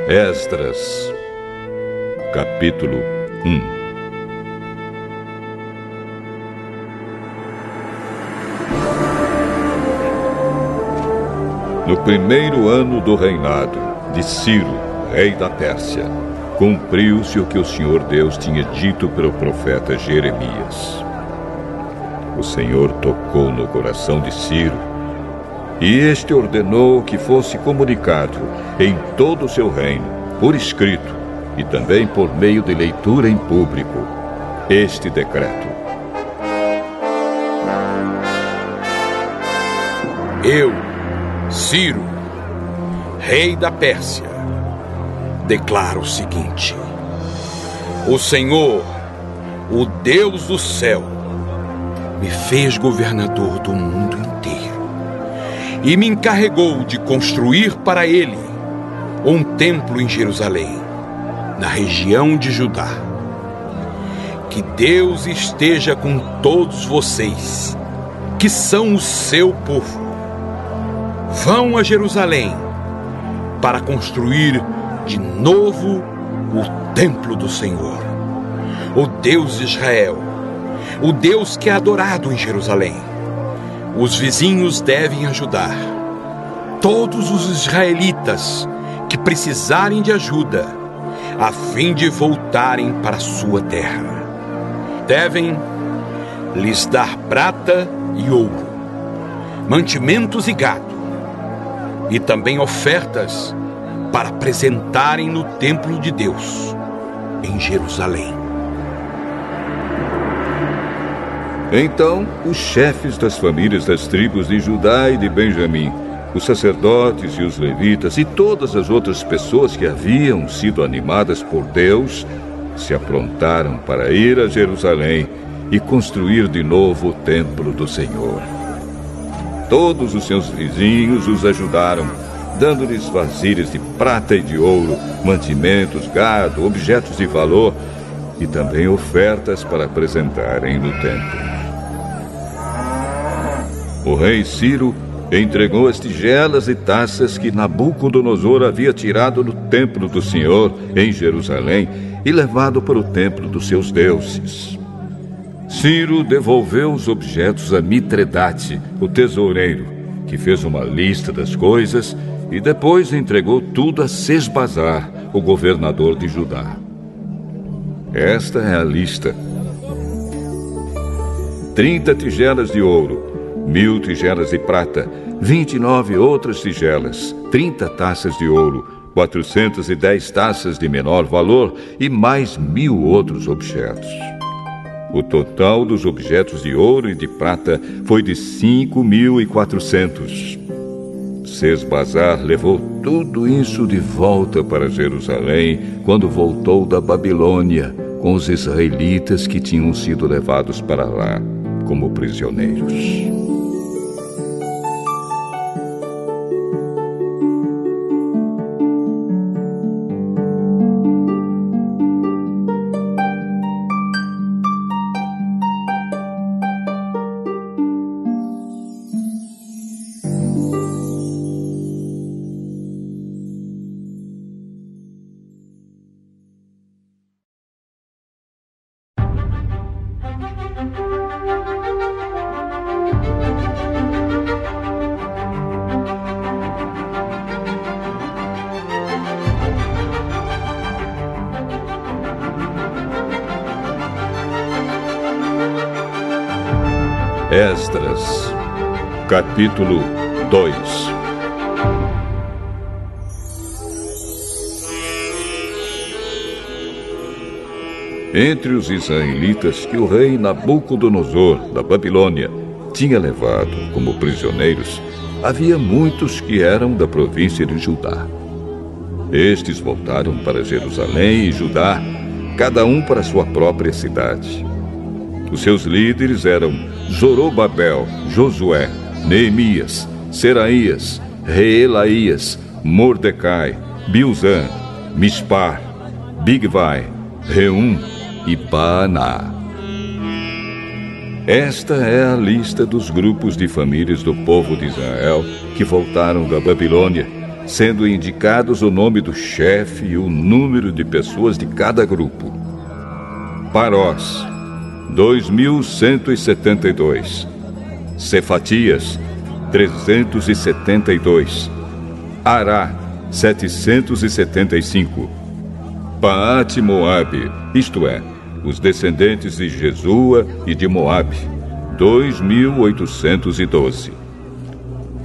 Esdras, capítulo 1. No primeiro ano do reinado de Ciro, rei da Pérsia, cumpriu-se o que o Senhor Deus tinha dito pelo profeta Jeremias. O Senhor tocou no coração de Ciro, e este ordenou que fosse comunicado em todo o seu reino, por escrito, e também por meio de leitura em público, este decreto. Eu, Ciro, rei da Pérsia, declaro o seguinte: o Senhor, o Deus do céu, me fez governador do mundo inteiro e me encarregou de construir para ele um templo em Jerusalém, na região de Judá. Que Deus esteja com todos vocês, que são o seu povo. Vão a Jerusalém para construir de novo o templo do Senhor, o Deus de Israel, o Deus que é adorado em Jerusalém. Os vizinhos devem ajudar. Todos os israelitas que precisarem de ajuda, a fim de voltarem para a sua terra, devem lhes dar prata e ouro, mantimentos e gado, e também ofertas para apresentarem no templo de Deus, em Jerusalém. Então, os chefes das famílias das tribos de Judá e de Benjamim, os sacerdotes e os levitas e todas as outras pessoas que haviam sido animadas por Deus, se aprontaram para ir a Jerusalém e construir de novo o templo do Senhor. Todos os seus vizinhos os ajudaram, dando-lhes vasilhas de prata e de ouro, mantimentos, gado, objetos de valor e também ofertas para apresentarem no templo. O rei Ciro entregou as tigelas e taças que Nabucodonosor havia tirado do templo do Senhor em Jerusalém e levado para o templo dos seus deuses. Ciro devolveu os objetos a Mitredate, o tesoureiro, que fez uma lista das coisas e depois entregou tudo a Sesbazar, o governador de Judá. Esta é a lista: 30 tigelas de ouro, 1000 tigelas de prata, 29 outras tigelas, 30 taças de ouro, 410 taças de menor valor e mais 1000 outros objetos. O total dos objetos de ouro e de prata foi de 5.400. Sesbazar levou tudo isso de volta para Jerusalém quando voltou da Babilônia com os israelitas que tinham sido levados para lá como prisioneiros. Esdras, capítulo 2. Entre os israelitas que o rei Nabucodonosor, da Babilônia, tinha levado como prisioneiros, havia muitos que eram da província de Judá. Estes voltaram para Jerusalém e Judá, cada um para sua própria cidade. Os seus líderes eram Zorobabel, Josué, Neemias, Seraías, Reelaías, Mordecai, Bilzan, Mispar, Bigvai, Reum e Baaná. Esta é a lista dos grupos de famílias do povo de Israel que voltaram da Babilônia, sendo indicados o nome do chefe e o número de pessoas de cada grupo. Parós, 2.172. Cefatias, 372. Ará, 775. Paate Moabe, isto é, os descendentes de Jesua e de Moabe, 2.812.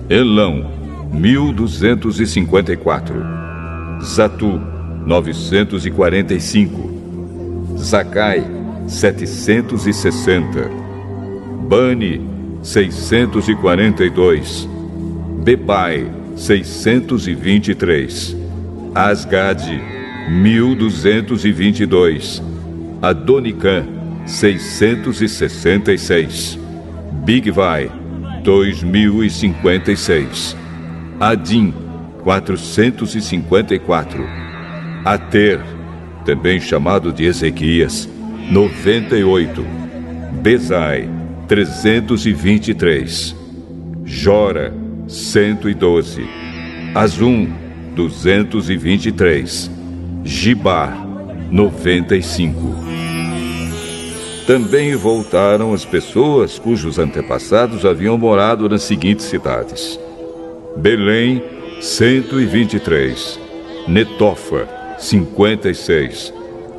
Elão, 1.254. Zatu, 945. Zacai, 760. Bani, 642. Bebai, 623. Asgade, 1.222. Adonicã, 666. Bigvai, 2.056. Adim, 454. Ater, também chamado de Ezequias, 98. Bezai, 323. Jora, 112. Azum, 223. Gibar, 95. Também voltaram as pessoas cujos antepassados haviam morado nas seguintes cidades: Belém, 123. Netofa, 56.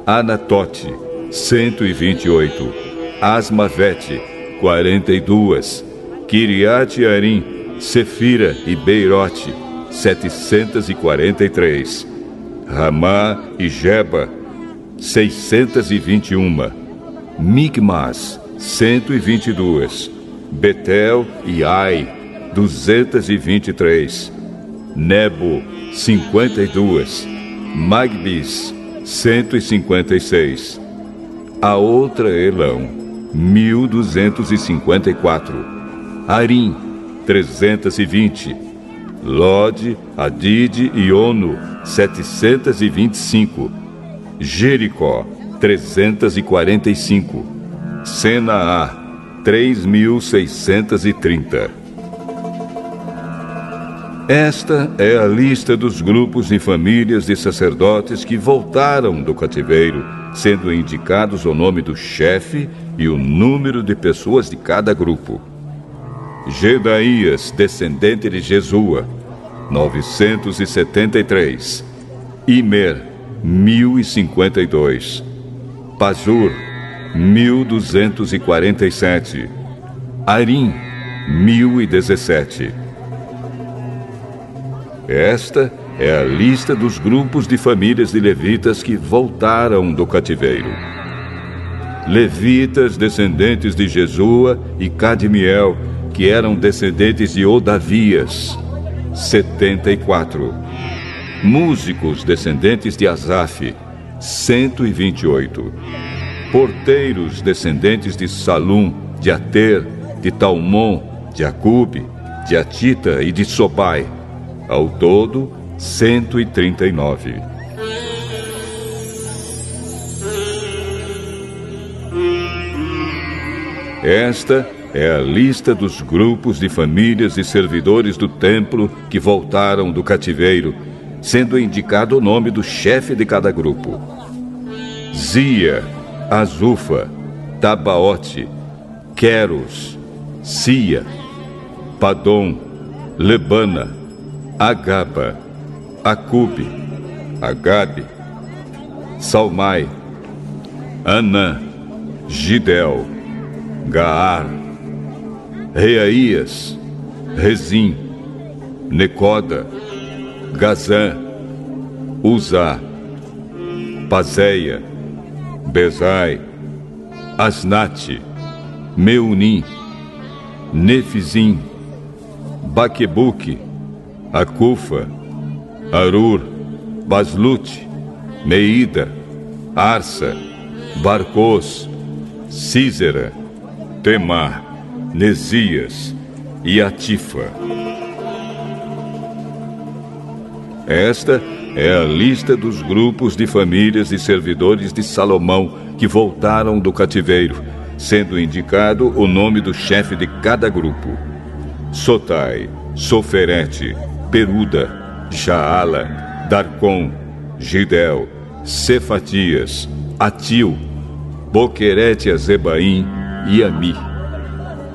Anatote, 128. Asmavete, 42. Kiriat Arim, Sefira e Beirote, 743. Ramá e Geba, 621. Migmas, 122. Betel e Ai, 223. Nebo, 52. Magbis, 156. A outra Elão, 1.254. Arim, 320. Lode, Adide e Ono, 725. Jericó, 345. Senaá, 3.630. Esta é a lista dos grupos e famílias de sacerdotes que voltaram do cativeiro, sendo indicados o nome do chefe e o número de pessoas de cada grupo. Gedaías, descendente de Jesua, 973. Imer, 1052. Pazur, 1247. Arim, 1017. Esta é a lista dos grupos de famílias de levitas que voltaram do cativeiro. Levitas, descendentes de Jesua e Cadmiel, que eram descendentes de Odavias, 74. Músicos, descendentes de Asaf, 128. Porteiros, descendentes de Salum, de Ater, de Talmon, de Acube, de Atita e de Sobai, ao todo, 139. Esta é a lista dos grupos de famílias e servidores do templo que voltaram do cativeiro, sendo indicado o nome do chefe de cada grupo: Zia, Azufa, Tabaote, Queros, Sia, Padom, Lebana, Agaba, Acube, Agabe, Salmai, Anã, Gidel, Gaar, Reaías, Rezim, Necoda, Gazã, Uzá, Pazéia, Bezai, Asnate, Meunim, Nefizim, Baquebuque, Acufa, Arur, Baslute, Meida, Arsa, Barcos, Císera, Temar, Nesias e Atifa. Esta é a lista dos grupos de famílias e servidores de Salomão que voltaram do cativeiro, sendo indicado o nome do chefe de cada grupo: Sotai, Soferete, Peruda, Jaala, Darcon, Gidel, Cefatias, Atil, Boquerete-Azebaim e Ami.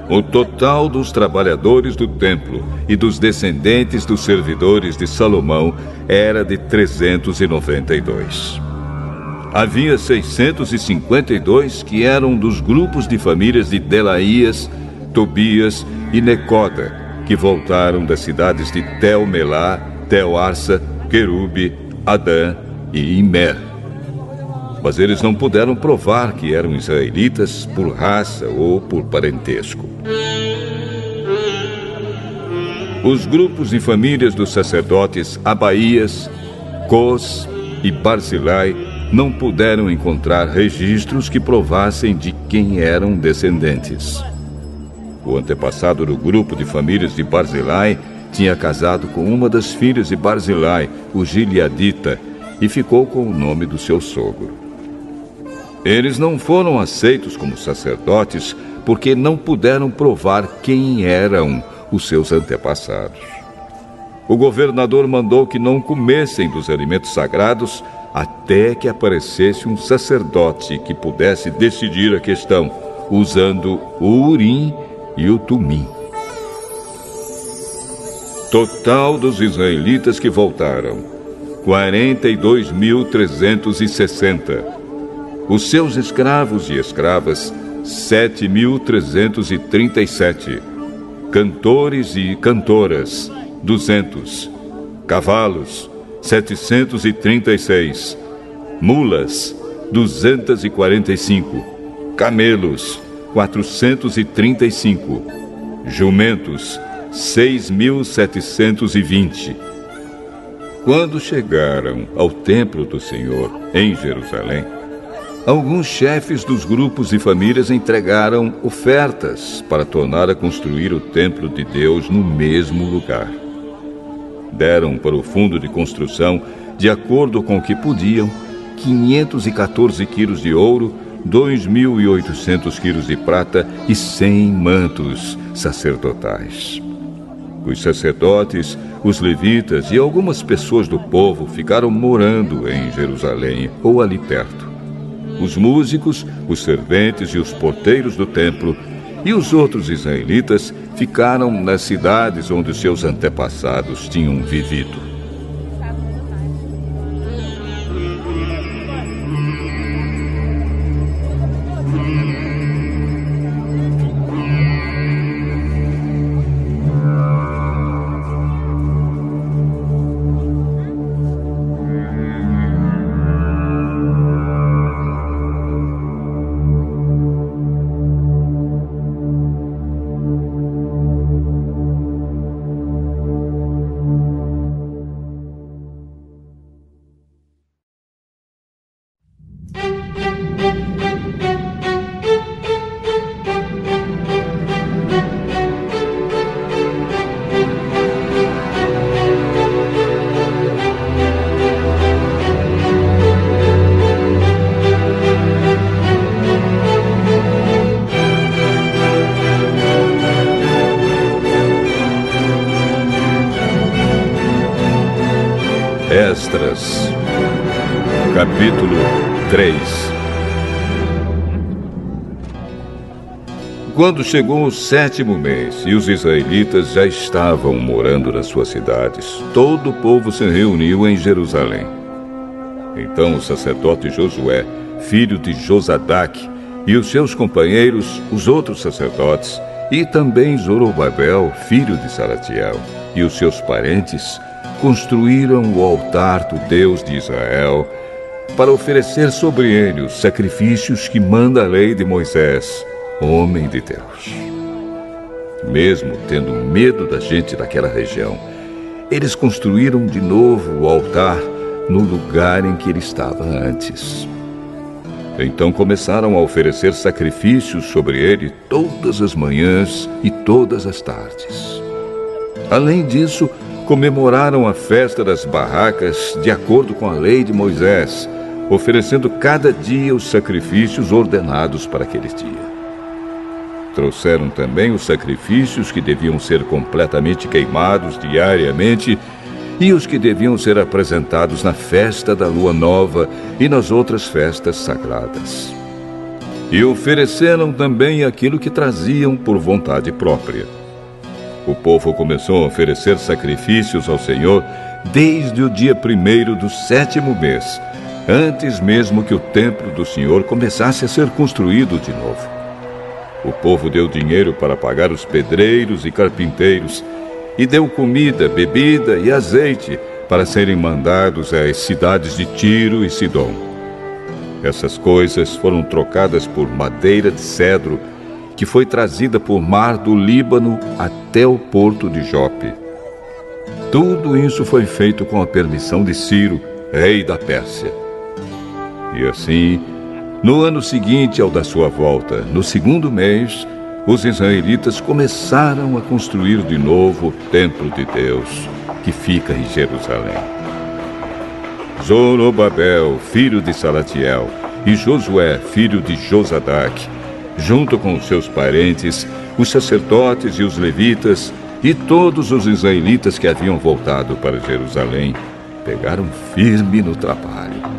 O total dos trabalhadores do templo e dos descendentes dos servidores de Salomão era de 392. Havia 652 que eram dos grupos de famílias de Delaías, Tobias e Necoda, que voltaram das cidades de Tel-Melá, Tel-Arsa, Querube, Adã e Imer. Mas eles não puderam provar que eram israelitas por raça ou por parentesco. Os grupos e famílias dos sacerdotes Abaías, Cos e Barzilai não puderam encontrar registros que provassem de quem eram descendentes. O antepassado do grupo de famílias de Barzilai tinha casado com uma das filhas de Barzilai, o Gileadita, e ficou com o nome do seu sogro. Eles não foram aceitos como sacerdotes porque não puderam provar quem eram os seus antepassados. O governador mandou que não comessem dos alimentos sagrados até que aparecesse um sacerdote que pudesse decidir a questão, usando o Urim e o Tumim. Total dos israelitas que voltaram, 42.360. Os seus escravos e escravas, 7.337. Cantores e cantoras, 200. Cavalos, 736. Mulas, 245. Camelos, 435. Jumentos, 6.720. Quando chegaram ao templo do Senhor, em Jerusalém, alguns chefes dos grupos e famílias entregaram ofertas para tornar a construir o templo de Deus no mesmo lugar. Deram para o fundo de construção, de acordo com o que podiam, 514 quilos de ouro, 2.800 quilos de prata e 100 mantos sacerdotais. Os sacerdotes, os levitas e algumas pessoas do povo ficaram morando em Jerusalém ou ali perto. Os músicos, os serventes e os porteiros do templo e os outros israelitas ficaram nas cidades onde seus antepassados tinham vivido. Esdras, capítulo 3. Quando chegou o 7º mês e os israelitas já estavam morando nas suas cidades, todo o povo se reuniu em Jerusalém. Então o sacerdote Josué, filho de Josadaque, e os seus companheiros, os outros sacerdotes, e também Zorobabel, filho de Salatiel, e os seus parentes, construíram o altar do Deus de Israel para oferecer sobre ele os sacrifícios que manda a lei de Moisés, homem de Deus. Mesmo tendo medo da gente daquela região, eles construíram de novo o altar no lugar em que ele estava antes. Então começaram a oferecer sacrifícios sobre ele todas as manhãs e todas as tardes. Além disso, comemoraram a festa das barracas de acordo com a lei de Moisés, oferecendo cada dia os sacrifícios ordenados para aquele dia. Trouxeram também os sacrifícios que deviam ser completamente queimados diariamente e os que deviam ser apresentados na festa da lua nova e nas outras festas sagradas. E ofereceram também aquilo que traziam por vontade própria. O povo começou a oferecer sacrifícios ao Senhor desde o dia 1º do 7º mês, antes mesmo que o templo do Senhor começasse a ser construído de novo. O povo deu dinheiro para pagar os pedreiros e carpinteiros, e deu comida, bebida e azeite para serem mandados às cidades de Tiro e Sidom. Essas coisas foram trocadas por madeira de cedro, que foi trazida por mar do Líbano até o porto de Jope. Tudo isso foi feito com a permissão de Ciro, rei da Pérsia. E assim, no ano seguinte ao da sua volta, no 2º mês, os israelitas começaram a construir de novo o templo de Deus, que fica em Jerusalém. Zorobabel, filho de Salatiel, e Josué, filho de Josadaque, junto com os seus parentes, os sacerdotes e os levitas, e todos os israelitas que haviam voltado para Jerusalém, pegaram firme no trabalho.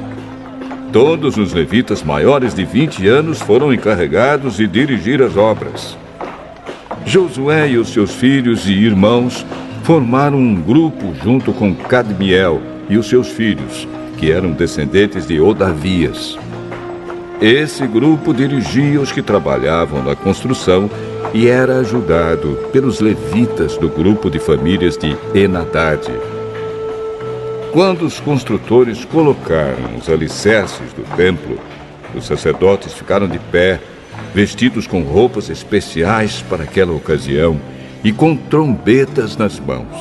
Todos os levitas maiores de 20 anos foram encarregados de dirigir as obras. Josué e os seus filhos e irmãos formaram um grupo junto com Cadmiel e os seus filhos, que eram descendentes de Odavias. Esse grupo dirigia os que trabalhavam na construção e era ajudado pelos levitas do grupo de famílias de Enadad. Quando os construtores colocaram os alicerces do templo, os sacerdotes ficaram de pé, vestidos com roupas especiais para aquela ocasião e com trombetas nas mãos.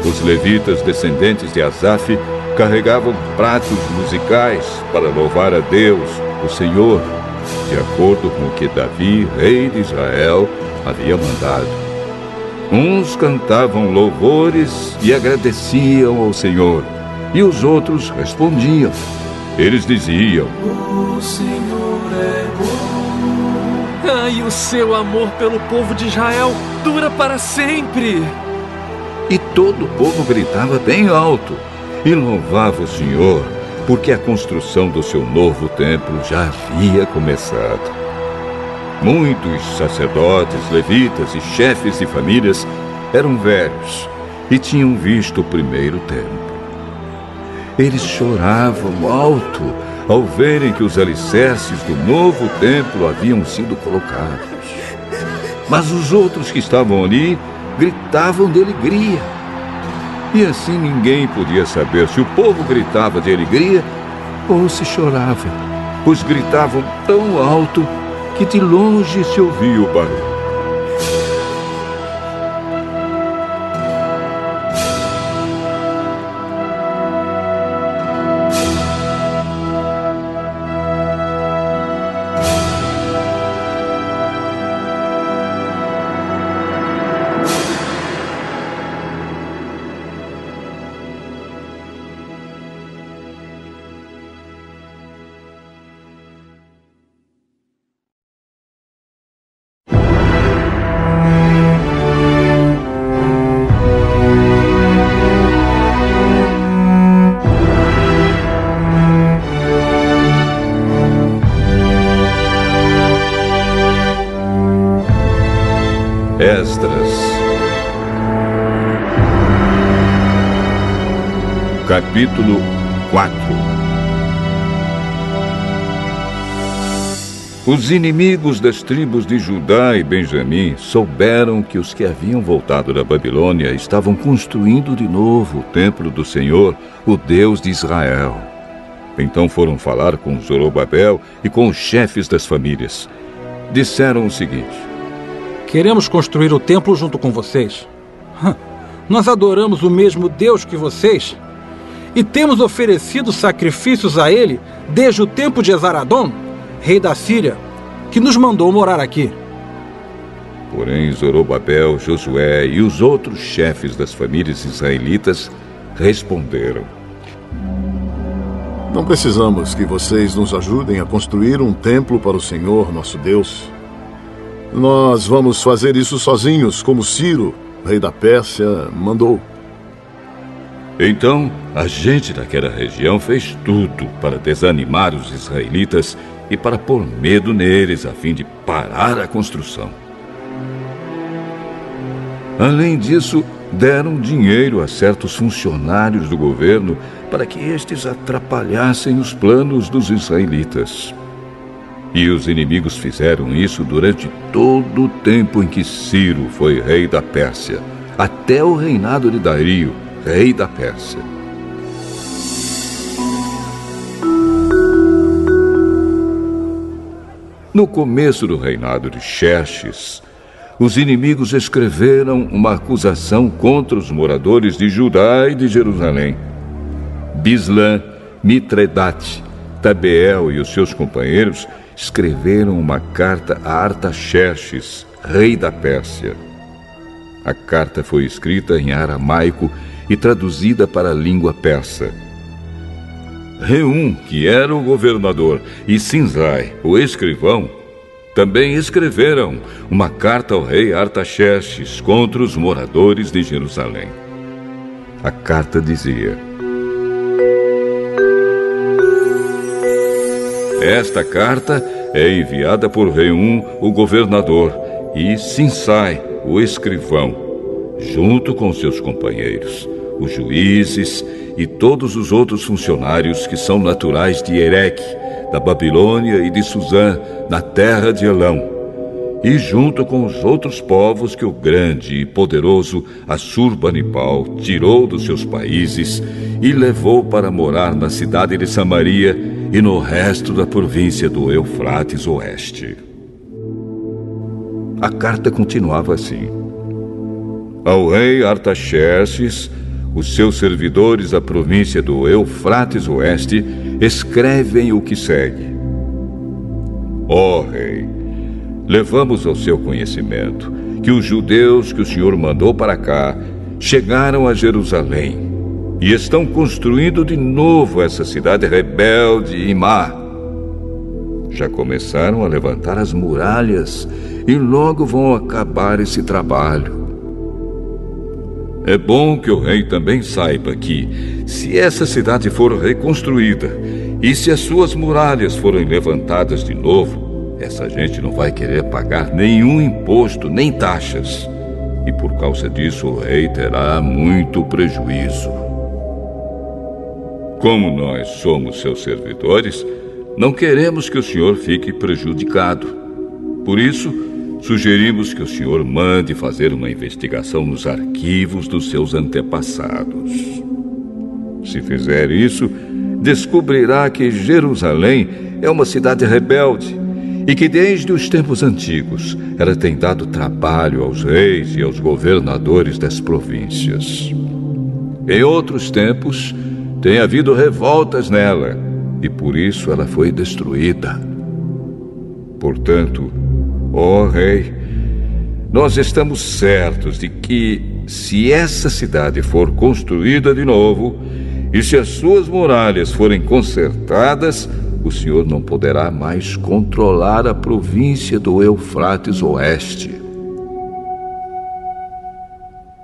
Os levitas descendentes de Asaf carregavam pratos musicais para louvar a Deus, o Senhor, de acordo com o que Davi, rei de Israel, havia mandado. Uns cantavam louvores e agradeciam ao Senhor, e os outros respondiam. Eles diziam: O Senhor é bom. Ai, o seu amor pelo povo de Israel dura para sempre. E todo o povo gritava bem alto e louvava o Senhor, porque a construção do seu novo templo já havia começado. Muitos sacerdotes, levitas e chefes de famílias eram velhos e tinham visto o primeiro templo. Eles choravam alto ao verem que os alicerces do novo templo haviam sido colocados. Mas os outros que estavam ali gritavam de alegria. E assim ninguém podia saber se o povo gritava de alegria ou se chorava, pois gritavam tão alto que de longe se ouvia o barulho. Esdras, capítulo 4. Os inimigos das tribos de Judá e Benjamim souberam que os que haviam voltado da Babilônia estavam construindo de novo o templo do Senhor, o Deus de Israel. Então foram falar com Zorobabel e com os chefes das famílias. Disseram o seguinte: Queremos construir o templo junto com vocês. Nós adoramos o mesmo Deus que vocês e temos oferecido sacrifícios a ele desde o tempo de Esaradom, rei da Síria, que nos mandou morar aqui. Porém, Zorobabel, Josué e os outros chefes das famílias israelitas responderam: Não precisamos que vocês nos ajudem a construir um templo para o Senhor, nosso Deus. Nós vamos fazer isso sozinhos, como Ciro, rei da Pérsia, mandou. Então, a gente daquela região fez tudo para desanimar os israelitas e para pôr medo neles, a fim de parar a construção. Além disso, deram dinheiro a certos funcionários do governo para que estes atrapalhassem os planos dos israelitas. E os inimigos fizeram isso durante todo o tempo em que Ciro foi rei da Pérsia, até o reinado de Dario, rei da Pérsia. No começo do reinado de Xerxes, os inimigos escreveram uma acusação contra os moradores de Judá e de Jerusalém. Bislã, Mitredate, Tabeel e os seus companheiros escreveram uma carta a Artaxerxes, rei da Pérsia. A carta foi escrita em aramaico e traduzida para a língua persa. Reum, que era o governador, e Sinzai, o escrivão, também escreveram uma carta ao rei Artaxerxes contra os moradores de Jerusalém. A carta dizia: Esta carta é enviada por Reum, o governador, e Sinsai, o escrivão, junto com seus companheiros, os juízes e todos os outros funcionários que são naturais de Ereque, da Babilônia e de Suzã, na terra de Elão, e junto com os outros povos que o grande e poderoso Assurbanipal tirou dos seus países e levou para morar na cidade de Samaria e no resto da província do Eufrates Oeste. A carta continuava assim: Ao rei Artaxerxes, os seus servidores da província do Eufrates Oeste escrevem o que segue: Ó rei, levamos ao seu conhecimento que os judeus que o Senhor mandou para cá chegaram a Jerusalém e estão construindo de novo essa cidade rebelde e má. Já começaram a levantar as muralhas e logo vão acabar esse trabalho. É bom que o rei também saiba que, se essa cidade for reconstruída e se as suas muralhas forem levantadas de novo, essa gente não vai querer pagar nenhum imposto nem taxas. E por causa disso o rei terá muito prejuízo. Como nós somos seus servidores, não queremos que o senhor fique prejudicado. Por isso, sugerimos que o senhor mande fazer uma investigação nos arquivos dos seus antepassados. Se fizer isso, descobrirá que Jerusalém é uma cidade rebelde e que desde os tempos antigos ela tem dado trabalho aos reis e aos governadores das províncias. Em outros tempos, tem havido revoltas nela e por isso ela foi destruída. Portanto, ó rei, nós estamos certos de que, se essa cidade for construída de novo e se as suas muralhas forem consertadas, o senhor não poderá mais controlar a província do Eufrates Oeste.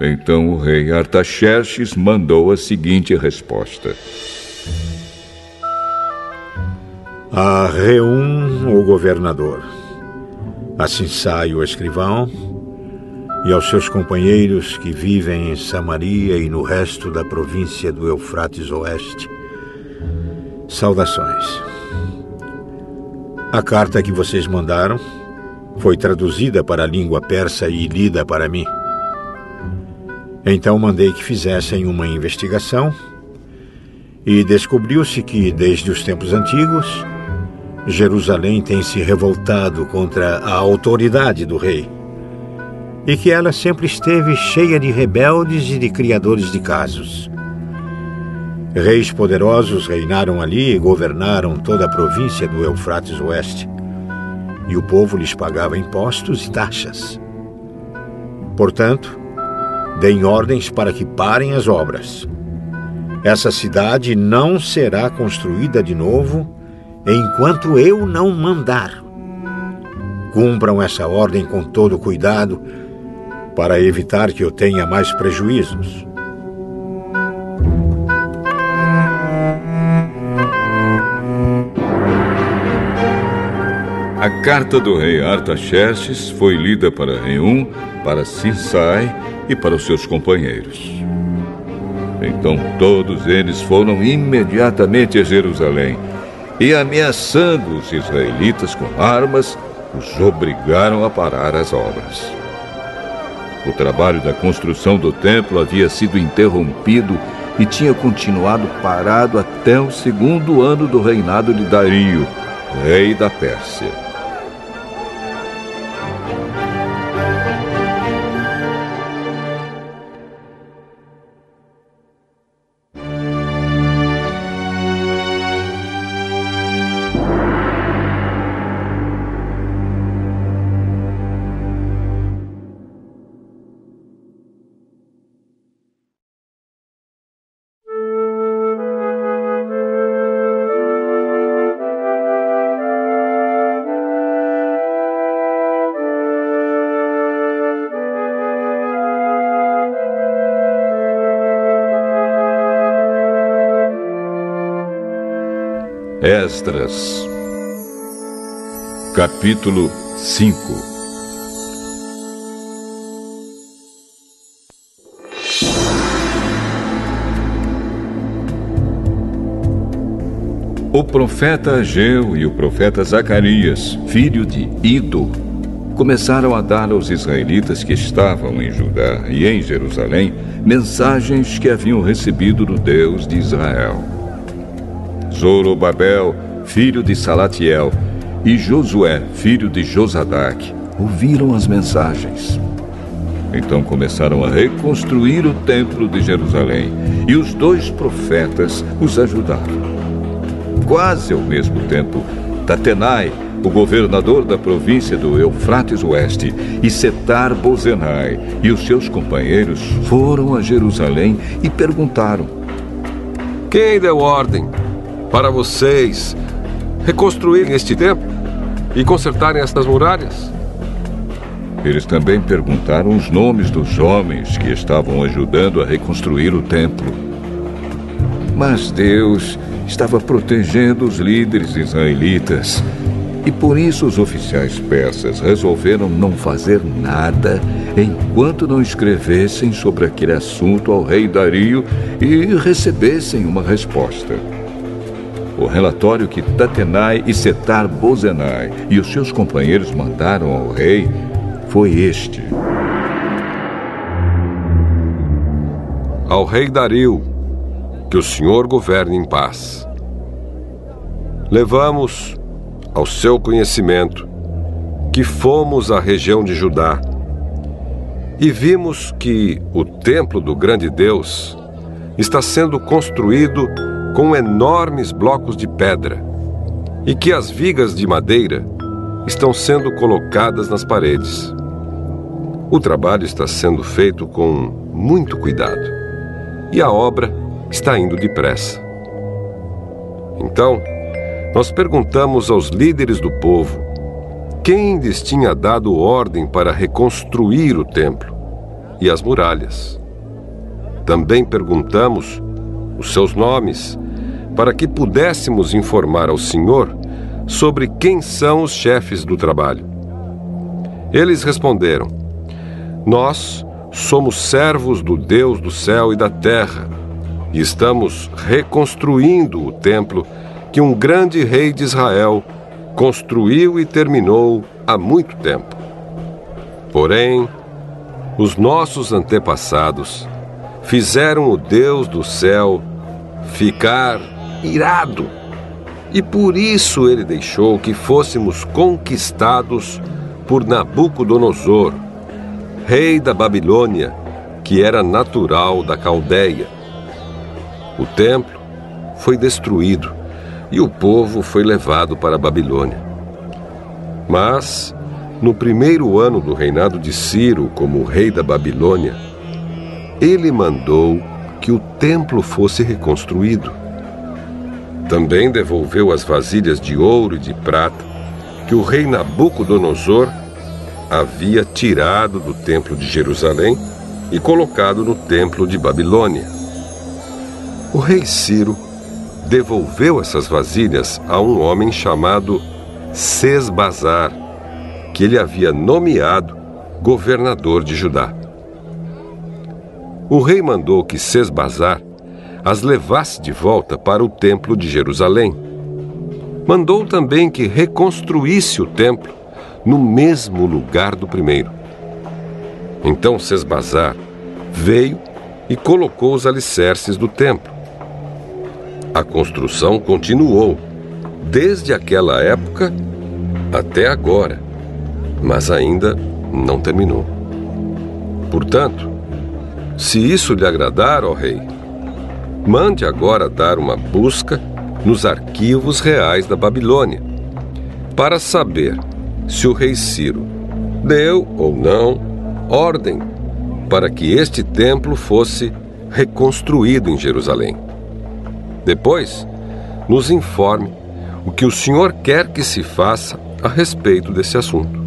Então o rei Artaxerxes mandou a seguinte resposta: A Reum, o governador, a Sinsai, o escrivão, e aos seus companheiros que vivem em Samaria e no resto da província do Eufrates Oeste, saudações. A carta que vocês mandaram foi traduzida para a língua persa e lida para mim. Então mandei que fizessem uma investigação e descobriu-se que, desde os tempos antigos, Jerusalém tem se revoltado contra a autoridade do rei e que ela sempre esteve cheia de rebeldes e de criadores de casos. Reis poderosos reinaram ali e governaram toda a província do Eufrates Oeste, e o povo lhes pagava impostos e taxas. Portanto, deem ordens para que parem as obras. Essa cidade não será construída de novo enquanto eu não mandar. Cumpram essa ordem com todo cuidado para evitar que eu tenha mais prejuízos. A carta do rei Artaxerxes foi lida para Reum, para Sinsai e para os seus companheiros. Então todos eles foram imediatamente a Jerusalém e, ameaçando os israelitas com armas, os obrigaram a parar as obras. O trabalho da construção do templo havia sido interrompido e tinha continuado parado até o 2º ano do reinado de Dario, rei da Pérsia. Esdras, capítulo 5. O profeta Ageu e o profeta Zacarias, filho de Ido, começaram a dar aos israelitas que estavam em Judá e em Jerusalém mensagens que haviam recebido do Deus de Israel. Zorobabel, filho de Salatiel, e Josué, filho de Josadac, ouviram as mensagens. Então começaram a reconstruir o templo de Jerusalém, e os 2 profetas os ajudaram. Quase ao mesmo tempo, Tatenai, o governador da província do Eufrates Oeste, e Setar-Bozenai e os seus companheiros foram a Jerusalém e perguntaram: quem deu ordem para vocês reconstruírem este templo e consertarem estas muralhas? Eles também perguntaram os nomes dos homens que estavam ajudando a reconstruir o templo. Mas Deus estava protegendo os líderes israelitas, e por isso os oficiais persas resolveram não fazer nada enquanto não escrevessem sobre aquele assunto ao rei Dario e recebessem uma resposta. O relatório que Tatenai e Setar-Bozenai e os seus companheiros mandaram ao rei foi este: ao rei Dario, que o Senhor governe em paz. Levamos ao seu conhecimento que fomos à região de Judá e vimos que o templo do grande Deus está sendo construído com enormes blocos de pedra e que as vigas de madeira estão sendo colocadas nas paredes. O trabalho está sendo feito com muito cuidado e a obra está indo depressa. Então, nós perguntamos aos líderes do povo quem lhes tinha dado ordem para reconstruir o templo e as muralhas. Também perguntamos os seus nomes para que pudéssemos informar ao Senhor sobre quem são os chefes do trabalho. Eles responderam: nós somos servos do Deus do céu e da terra e estamos reconstruindo o templo que um grande rei de Israel construiu e terminou há muito tempo. Porém, os nossos antepassados fizeram o Deus do céu ficar irado, e por isso ele deixou que fôssemos conquistados por Nabucodonosor, rei da Babilônia, que era natural da Caldeia. O templo foi destruído e o povo foi levado para a Babilônia. Mas, no 1º ano do reinado de Ciro como rei da Babilônia, ele mandou que o templo fosse reconstruído. Também devolveu as vasilhas de ouro e de prata que o rei Nabucodonosor havia tirado do templo de Jerusalém e colocado no templo de Babilônia. O rei Ciro devolveu essas vasilhas a um homem chamado Sesbazar, que ele havia nomeado governador de Judá. O rei mandou que Sesbazar as levasse de volta para o templo de Jerusalém. Mandou também que reconstruísse o templo no mesmo lugar do primeiro. Então Sesbazar veio e colocou os alicerces do templo. A construção continuou desde aquela época até agora, mas ainda não terminou. Portanto, se isso lhe agradar, ó rei, mande agora dar uma busca nos arquivos reais da Babilônia, para saber se o rei Ciro deu ou não ordem para que este templo fosse reconstruído em Jerusalém. Depois, nos informe o que o senhor quer que se faça a respeito desse assunto.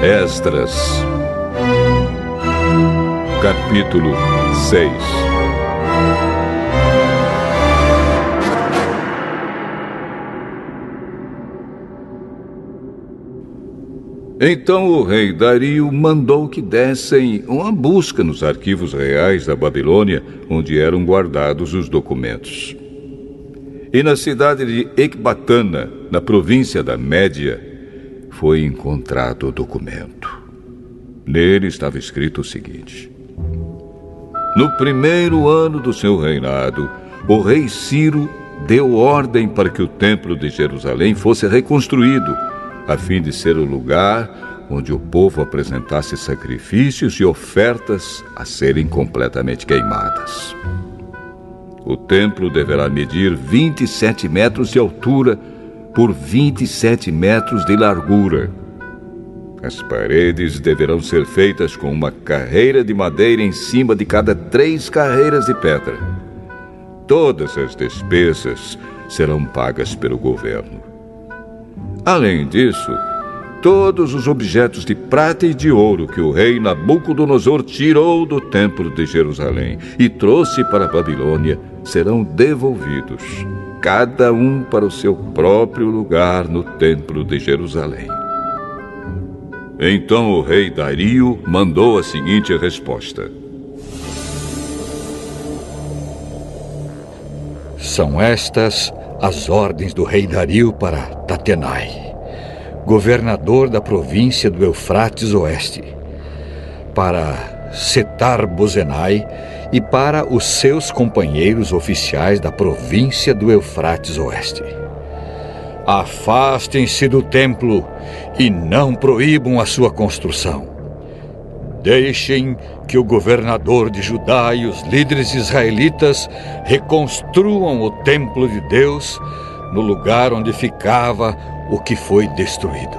Esdras, capítulo 6. Então o rei Dario mandou que dessem uma busca nos arquivos reais da Babilônia, onde eram guardados os documentos. E na cidade de Ecbatana, na província da Média, foi encontrado o documento. Nele estava escrito o seguinte: no primeiro ano do seu reinado, o rei Ciro deu ordem para que o templo de Jerusalém fosse reconstruído, a fim de ser o lugar onde o povo apresentasse sacrifícios e ofertas a serem completamente queimadas. O templo deverá medir 27 metros de altura por 27 metros de largura. As paredes deverão ser feitas com uma carreira de madeira em cima de cada 3 carreiras de pedra. Todas as despesas serão pagas pelo governo. Além disso, todos os objetos de prata e de ouro que o rei Nabucodonosor tirou do templo de Jerusalém e trouxe para a Babilônia serão devolvidos, cada um para o seu próprio lugar no templo de Jerusalém. Então o rei Dario mandou a seguinte resposta: são estas as ordens do rei Dario para Tatenai, governador da província do Eufrates Oeste, para Setar-Bozenai e para os seus companheiros oficiais da província do Eufrates Oeste. Afastem-se do templo e não proíbam a sua construção. Deixem que o governador de Judá e os líderes israelitas reconstruam o templo de Deus no lugar onde ficava o que foi destruído.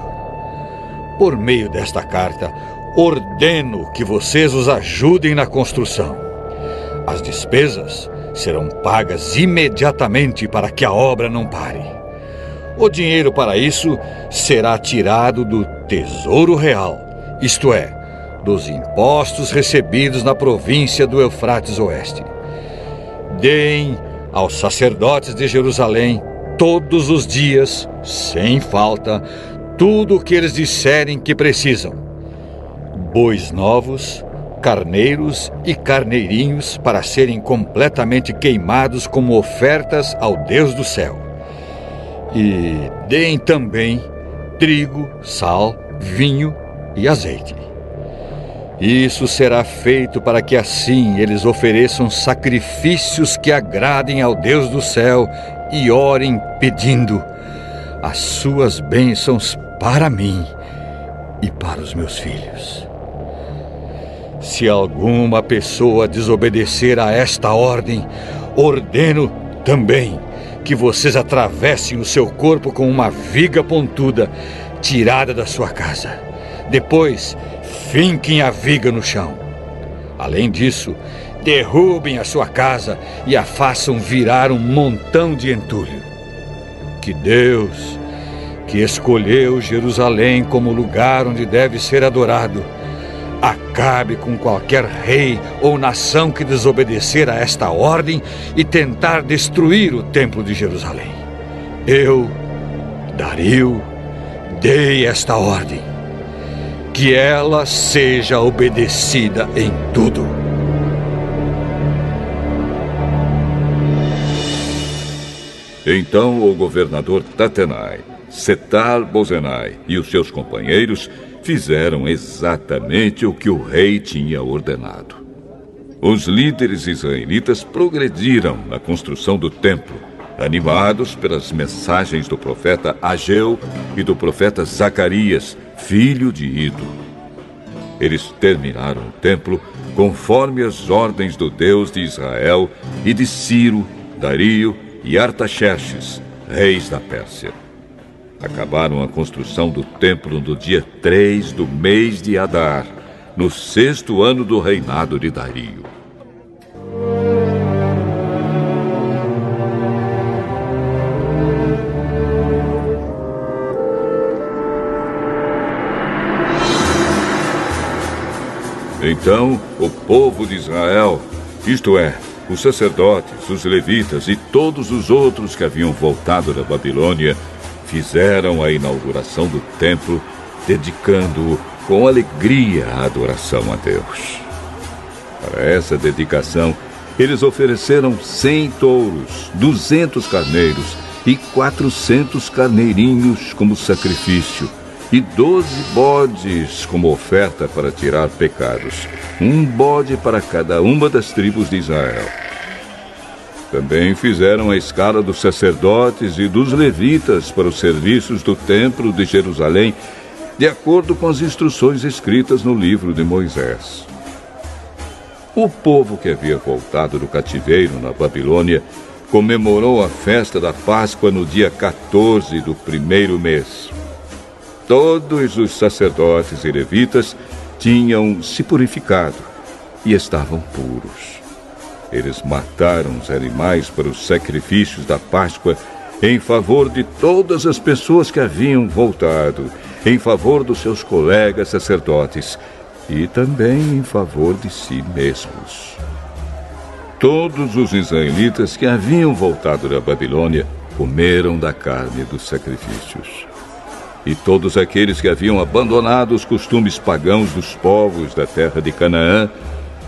Por meio desta carta, ordeno que vocês os ajudem na construção. As despesas serão pagas imediatamente para que a obra não pare. O dinheiro para isso será tirado do Tesouro Real, isto é, dos impostos recebidos na província do Eufrates Oeste. Deem aos sacerdotes de Jerusalém todos os dias, sem falta, tudo o que eles disserem que precisam: bois novos, carneiros e carneirinhos para serem completamente queimados como ofertas ao Deus do céu. E deem também trigo, sal, vinho e azeite. Isso será feito para que assim eles ofereçam sacrifícios que agradem ao Deus do céu e orem pedindo as suas bênçãos para mim e para os meus filhos. Se alguma pessoa desobedecer a esta ordem, ordeno também que vocês atravessem o seu corpo com uma viga pontuda tirada da sua casa. Depois, finquem a viga no chão. Além disso, derrubem a sua casa e a façam virar um montão de entulho. Que Deus, que escolheu Jerusalém como lugar onde deve ser adorado, acabe com qualquer rei ou nação que desobedecer a esta ordem e tentar destruir o templo de Jerusalém. Eu, Dario, dei esta ordem. Que ela seja obedecida em tudo. Então o governador Tatenai, Setar-Bozenai e os seus companheiros fizeram exatamente o que o rei tinha ordenado. Os líderes israelitas progrediram na construção do templo, animados pelas mensagens do profeta Ageu e do profeta Zacarias, filho de Ido. Eles terminaram o templo conforme as ordens do Deus de Israel e de Ciro, Dario e Artaxerxes, reis da Pérsia. Acabaram a construção do templo no dia 3 do mês de Adar, no 6º ano do reinado de Dario. Então o povo de Israel, isto é, os sacerdotes, os levitas e todos os outros que haviam voltado da Babilônia, fizeram a inauguração do templo, dedicando-o com alegria à adoração a Deus. Para essa dedicação, eles ofereceram 100 touros, 200 carneiros e 400 carneirinhos como sacrifício, e 12 bodes como oferta para tirar pecados, um bode para cada uma das tribos de Israel. Também fizeram a escala dos sacerdotes e dos levitas para os serviços do templo de Jerusalém, de acordo com as instruções escritas no livro de Moisés. O povo que havia voltado do cativeiro na Babilônia comemorou a festa da Páscoa no dia 14 do primeiro mês. Todos os sacerdotes e levitas tinham se purificado e estavam puros. Eles mataram os animais para os sacrifícios da Páscoa em favor de todas as pessoas que haviam voltado, em favor dos seus colegas sacerdotes e também em favor de si mesmos. Todos os israelitas que haviam voltado da Babilônia comeram da carne dos sacrifícios. E todos aqueles que haviam abandonado os costumes pagãos dos povos da terra de Canaã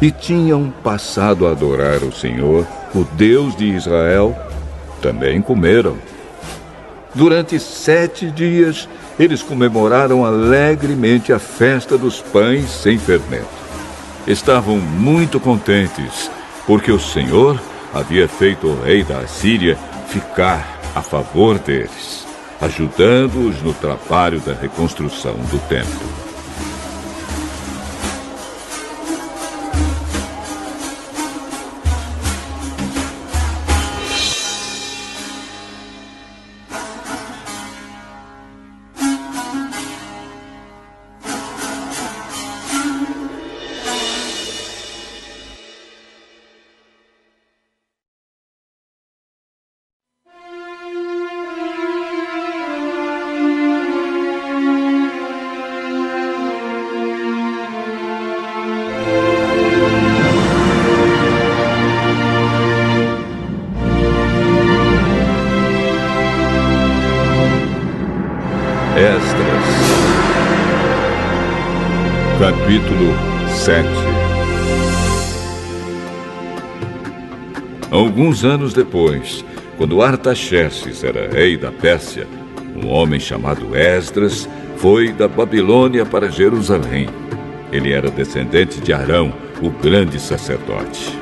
e tinham passado a adorar o Senhor, o Deus de Israel, também comeram. Durante 7 dias, eles comemoraram alegremente a festa dos pães sem fermento. Estavam muito contentes, porque o Senhor havia feito o rei da Assíria ficar a favor deles, ajudando-os no trabalho da reconstrução do templo. Capítulo 7. Alguns anos depois, quando Artaxerxes era rei da Pérsia, um homem chamado Esdras foi da Babilônia para Jerusalém. Ele era descendente de Arão, o grande sacerdote.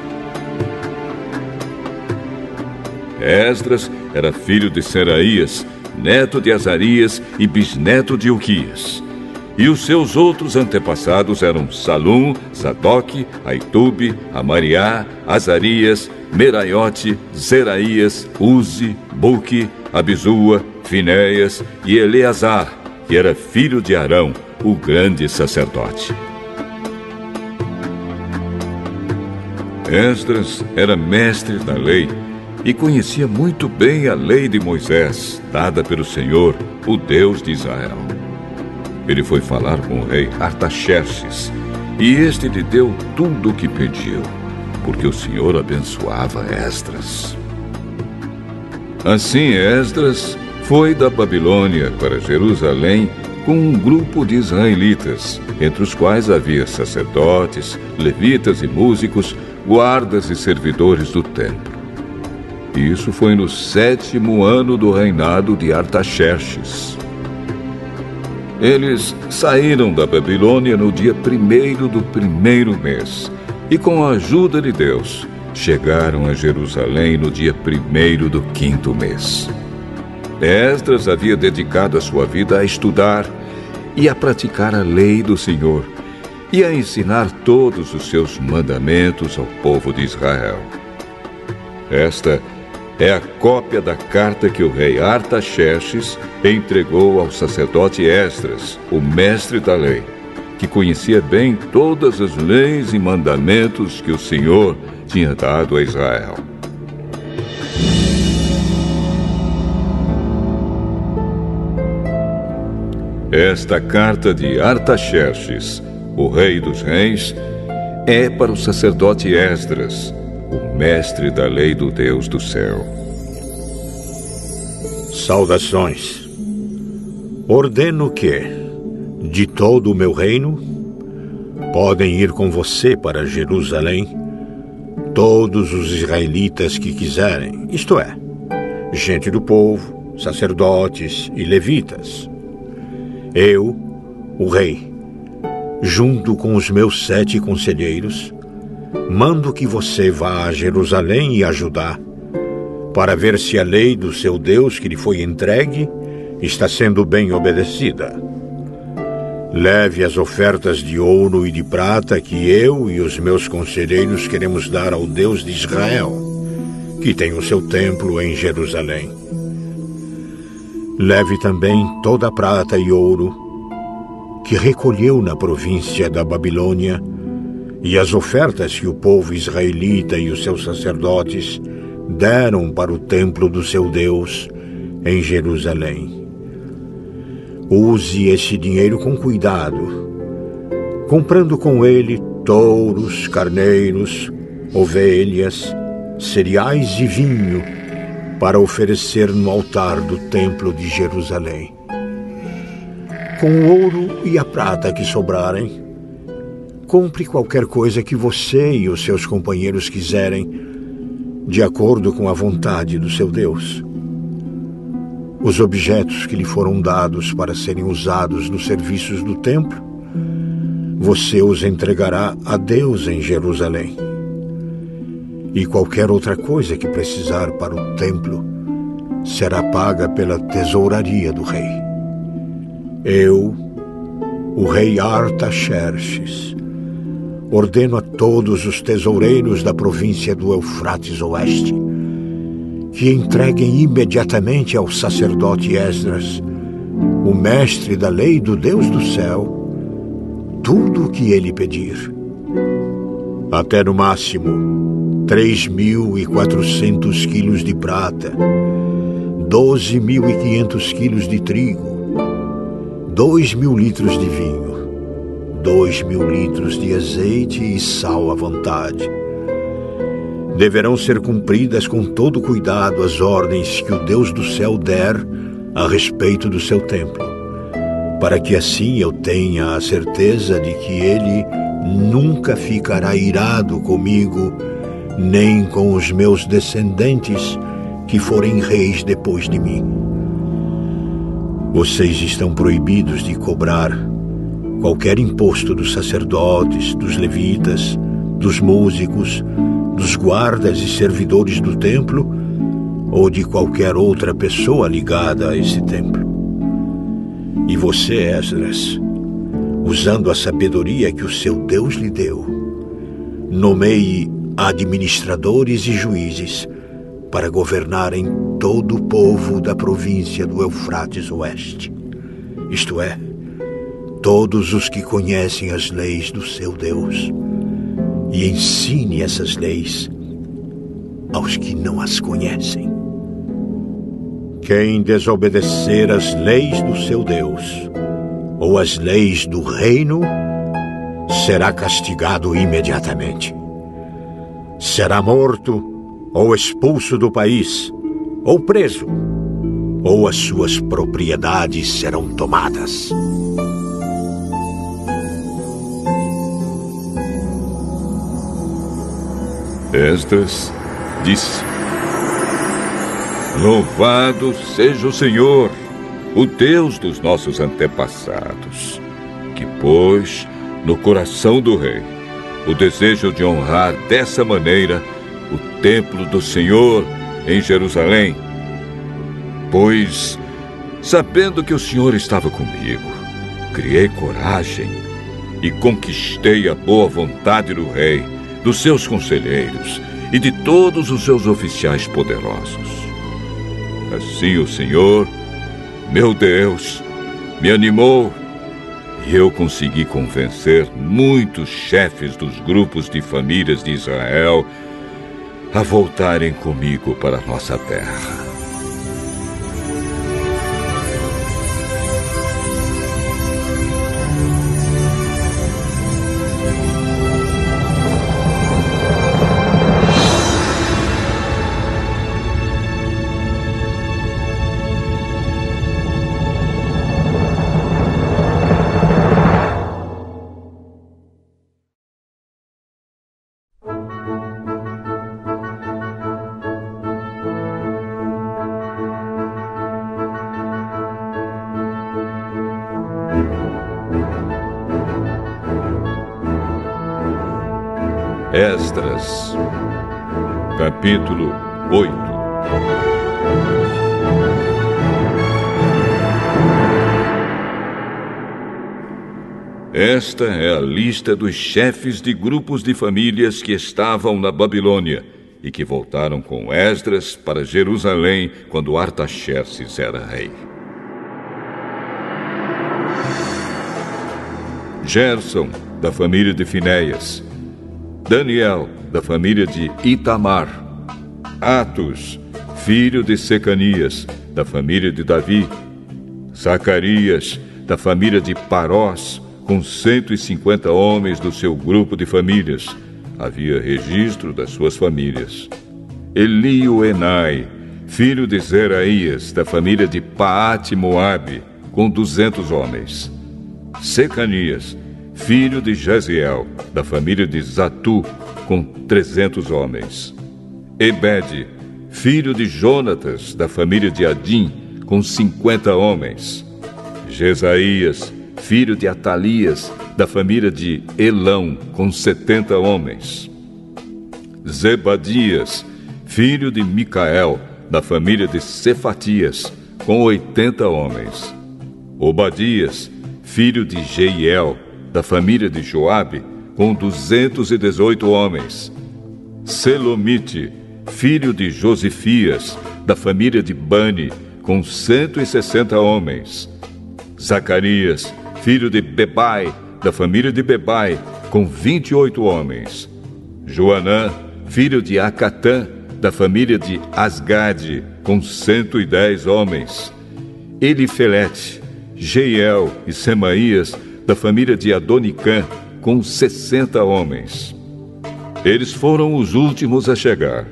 Esdras era filho de Seraías, neto de Azarias e bisneto de Uquias. E os seus outros antepassados eram Salum, Sadoque, Aitube, Amariá, Azarias, Meraiote, Zeraías, Uzi, Buque, Abizua, Finéias e Eleazar, que era filho de Arão, o grande sacerdote. Esdras era mestre da lei e conhecia muito bem a lei de Moisés, dada pelo Senhor, o Deus de Israel. Ele foi falar com o rei Artaxerxes, e este lhe deu tudo o que pediu, porque o Senhor abençoava Esdras. Assim Esdras foi da Babilônia para Jerusalém com um grupo de israelitas, entre os quais havia sacerdotes, levitas e músicos, guardas e servidores do templo. Isso foi no 7º ano do reinado de Artaxerxes. Eles saíram da Babilônia no dia 1º do 1º mês e, com a ajuda de Deus, chegaram a Jerusalém no dia 1º do 5º mês. Esdras havia dedicado a sua vida a estudar e a praticar a lei do Senhor e a ensinar todos os seus mandamentos ao povo de Israel. Esta é a cópia da carta que o rei Artaxerxes entregou ao sacerdote Esdras, o mestre da lei, que conhecia bem todas as leis e mandamentos que o Senhor tinha dado a Israel. Esta carta de Artaxerxes, o rei dos reis, é para o sacerdote Esdras, o mestre da lei do Deus do céu. Saudações. Ordeno que, de todo o meu reino, podem ir com você para Jerusalém todos os israelitas que quiserem, isto é, gente do povo, sacerdotes e levitas. Eu, o rei, junto com os meus 7 conselheiros, mando que você vá a Jerusalém e a Judá, para ver se a lei do seu Deus que lhe foi entregue está sendo bem obedecida. Leve as ofertas de ouro e de prata que eu e os meus conselheiros queremos dar ao Deus de Israel, que tem o seu templo em Jerusalém. Leve também toda a prata e ouro que recolheu na província da Babilônia e as ofertas que o povo israelita e os seus sacerdotes deram para o templo do seu Deus em Jerusalém. Use esse dinheiro com cuidado, comprando com ele touros, carneiros, ovelhas, cereais e vinho para oferecer no altar do templo de Jerusalém. Com o ouro e a prata que sobrarem, compre qualquer coisa que você e os seus companheiros quiserem, de acordo com a vontade do seu Deus. Os objetos que lhe foram dados para serem usados nos serviços do templo, você os entregará a Deus em Jerusalém. E qualquer outra coisa que precisar para o templo será paga pela tesouraria do rei. Eu, o rei Artaxerxes, ordeno a todos os tesoureiros da província do Eufrates Oeste que entreguem imediatamente ao sacerdote Esdras, o mestre da lei do Deus do céu, tudo o que ele pedir. Até no máximo 3.400 quilos de prata, 12.500 quilos de trigo, 2.000 litros de vinho, 2.000 litros de azeite e sal à vontade. Deverão ser cumpridas com todo cuidado as ordens que o Deus do céu der a respeito do seu templo, para que assim eu tenha a certeza de que ele nunca ficará irado comigo, nem com os meus descendentes que forem reis depois de mim. Vocês estão proibidos de cobrar qualquer imposto dos sacerdotes, dos levitas, dos músicos, dos guardas e servidores do templo ou de qualquer outra pessoa ligada a esse templo. E você, Esdras, usando a sabedoria que o seu Deus lhe deu, nomeie administradores e juízes para governarem todo o povo da província do Eufrates Oeste, isto é, todos os que conhecem as leis do seu Deus, e ensine essas leis aos que não as conhecem. Quem desobedecer às leis do seu Deus ou às leis do reino será castigado imediatamente. Será morto ou expulso do país, ou preso, ou as suas propriedades serão tomadas. Esdras disse: Louvado seja o Senhor, o Deus dos nossos antepassados, que pôs no coração do rei o desejo de honrar dessa maneira o templo do Senhor em Jerusalém. Pois, sabendo que o Senhor estava comigo, criei coragem e conquistei a boa vontade do rei, dos seus conselheiros e de todos os seus oficiais poderosos. Assim o Senhor, meu Deus, me animou e eu consegui convencer muitos chefes dos grupos de famílias de Israel a voltarem comigo para a nossa terra. Esdras, capítulo 8. Esta é a lista dos chefes de grupos de famílias que estavam na Babilônia e que voltaram com Esdras para Jerusalém quando Artaxerxes era rei. Gerson, da família de Finéias. Daniel, da família de Itamar. Atos, filho de Secanias, da família de Davi. Zacarias, da família de Parós, com 150 homens do seu grupo de famílias. Havia registro das suas famílias. Elioenai, filho de Zeraías, da família de Paate-Moabe, com 200 homens. Secanias, filho de Jaziel, da família de Zatu, com 300 homens. Ebede, filho de Jonatas, da família de Adim, com 50 homens. Jesaías, filho de Atalias, da família de Elão, com 70 homens. Zebadias, filho de Micael, da família de Cefatias, com 80 homens. Obadias, filho de Jeiel, da família de Joabe, com 218 homens. Selomite, filho de Josifias, da família de Bani, com 160 homens. Zacarias, filho de Bebai, da família de Bebai, com 28 homens. Joanã, filho de Acatã, da família de Asgade, com 110 homens. Elifelete, Jeiel e Semaías, da família de Adonicã, com 60 homens. Eles foram os últimos a chegar.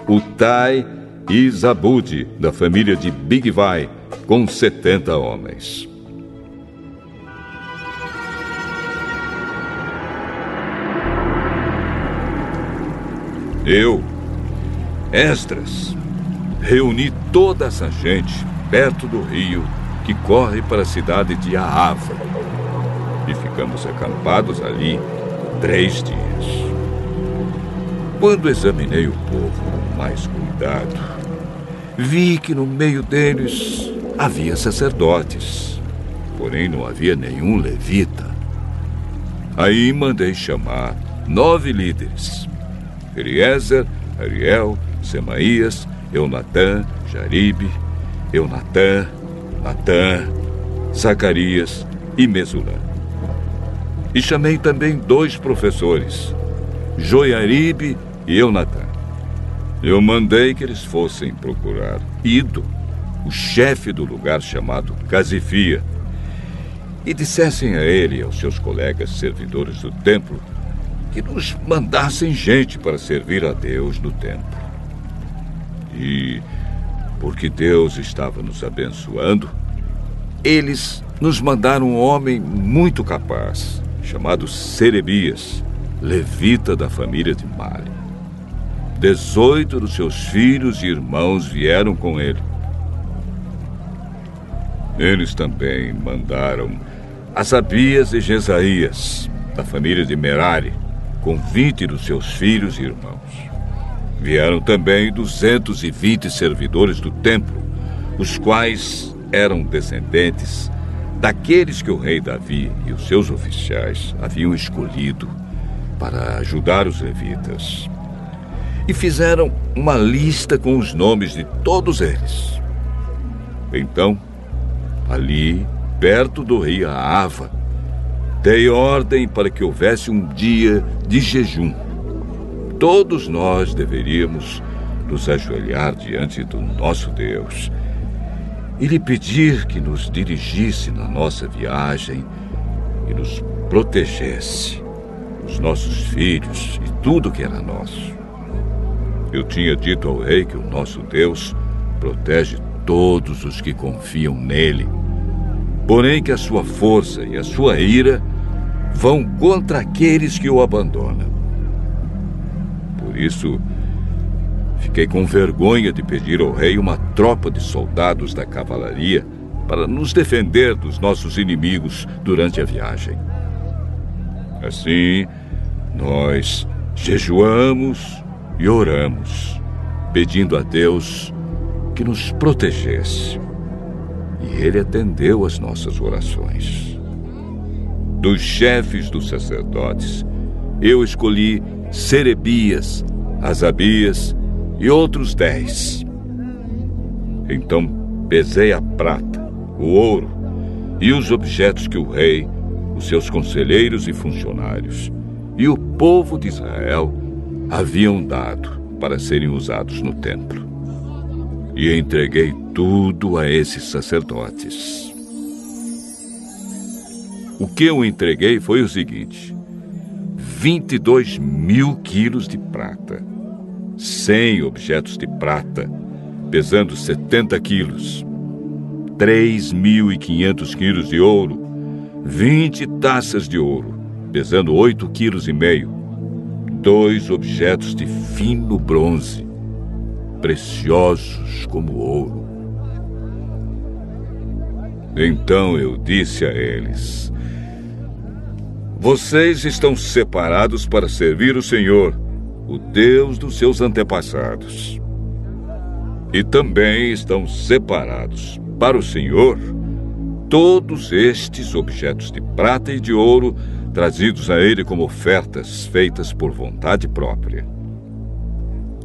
Utai e Zabude, da família de Bigvai, com 70 homens. Eu, Esdras, reuni toda essa gente perto do rio que corre para a cidade de Ahava. E ficamos acampados ali 3 dias. Quando examinei o povo com mais cuidado, vi que no meio deles havia sacerdotes, porém não havia nenhum levita, Aí mandei chamar 9 líderes: Eliezer, Ariel, Semaías, Eunatã, Jaribe, Eunatã, Natã, Zacarias e Mesulã. E chamei também 2 professores, Joiaribe e Eunatã. Eu mandei que eles fossem procurar Ido, o chefe do lugar chamado Casifia, e dissessem a ele e aos seus colegas servidores do templo que nos mandassem gente para servir a Deus no templo. E, porque Deus estava nos abençoando, eles nos mandaram um homem muito capaz, chamado Serebias, levita da família de Mali. 18 dos seus filhos e irmãos vieram com ele. Eles também mandaram Asabias e Jesaías, da família de Merari, com 20 dos seus filhos e irmãos. Vieram também 220 servidores do templo, os quais eram descendentes daqueles que o rei Davi e os seus oficiais haviam escolhido para ajudar os levitas. E fizeram uma lista com os nomes de todos eles. Então, ali, perto do rio Ahava, dei ordem para que houvesse um dia de jejum. Todos nós deveríamos nos ajoelhar diante do nosso Deus e lhe pedir que nos dirigisse na nossa viagem e nos protegesse, os nossos filhos e tudo que era nosso. Eu tinha dito ao rei que o nosso Deus protege todos os que confiam nele, porém que a sua força e a sua ira vão contra aqueles que o abandonam. Por isso, fiquei com vergonha de pedir ao rei uma tropa de soldados da cavalaria para nos defender dos nossos inimigos durante a viagem. Assim, nós jejuamos e oramos, pedindo a Deus que nos protegesse. E ele atendeu às nossas orações. Dos chefes dos sacerdotes, eu escolhi Serebias, Asabias e outros 10. Então pesei a prata, o ouro e os objetos que o rei, os seus conselheiros e funcionários e o povo de Israel haviam dado para serem usados no templo. E entreguei tudo a esses sacerdotes. O que eu entreguei foi o seguinte: 22.000 quilos de prata, 100 objetos de prata, pesando 70 quilos, 3.500 quilos de ouro, 20 taças de ouro, pesando 8,5 quilos, 2 objetos de fino bronze, preciosos como ouro. Então eu disse a eles: vocês estão separados para servir o Senhor, o Deus dos seus antepassados. E também estão separados para o Senhor todos estes objetos de prata e de ouro trazidos a ele como ofertas feitas por vontade própria.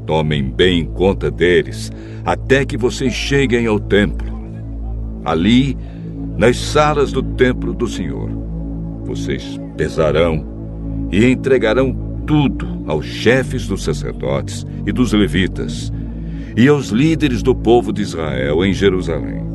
Tomem bem conta deles até que vocês cheguem ao templo. Ali, nas salas do templo do Senhor, vocês pesarão e entregarão tudo aos chefes dos sacerdotes e dos levitas e aos líderes do povo de Israel em Jerusalém.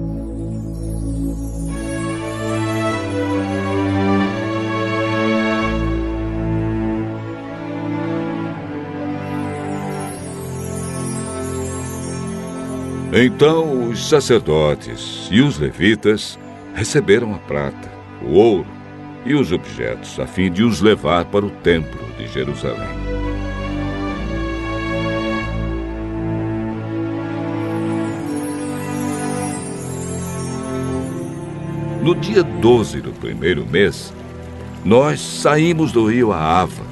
Então os sacerdotes e os levitas receberam a prata, o ouro e os objetos, a fim de os levar para o templo de Jerusalém. No dia 12 do primeiro mês, nós saímos do rio Ahava,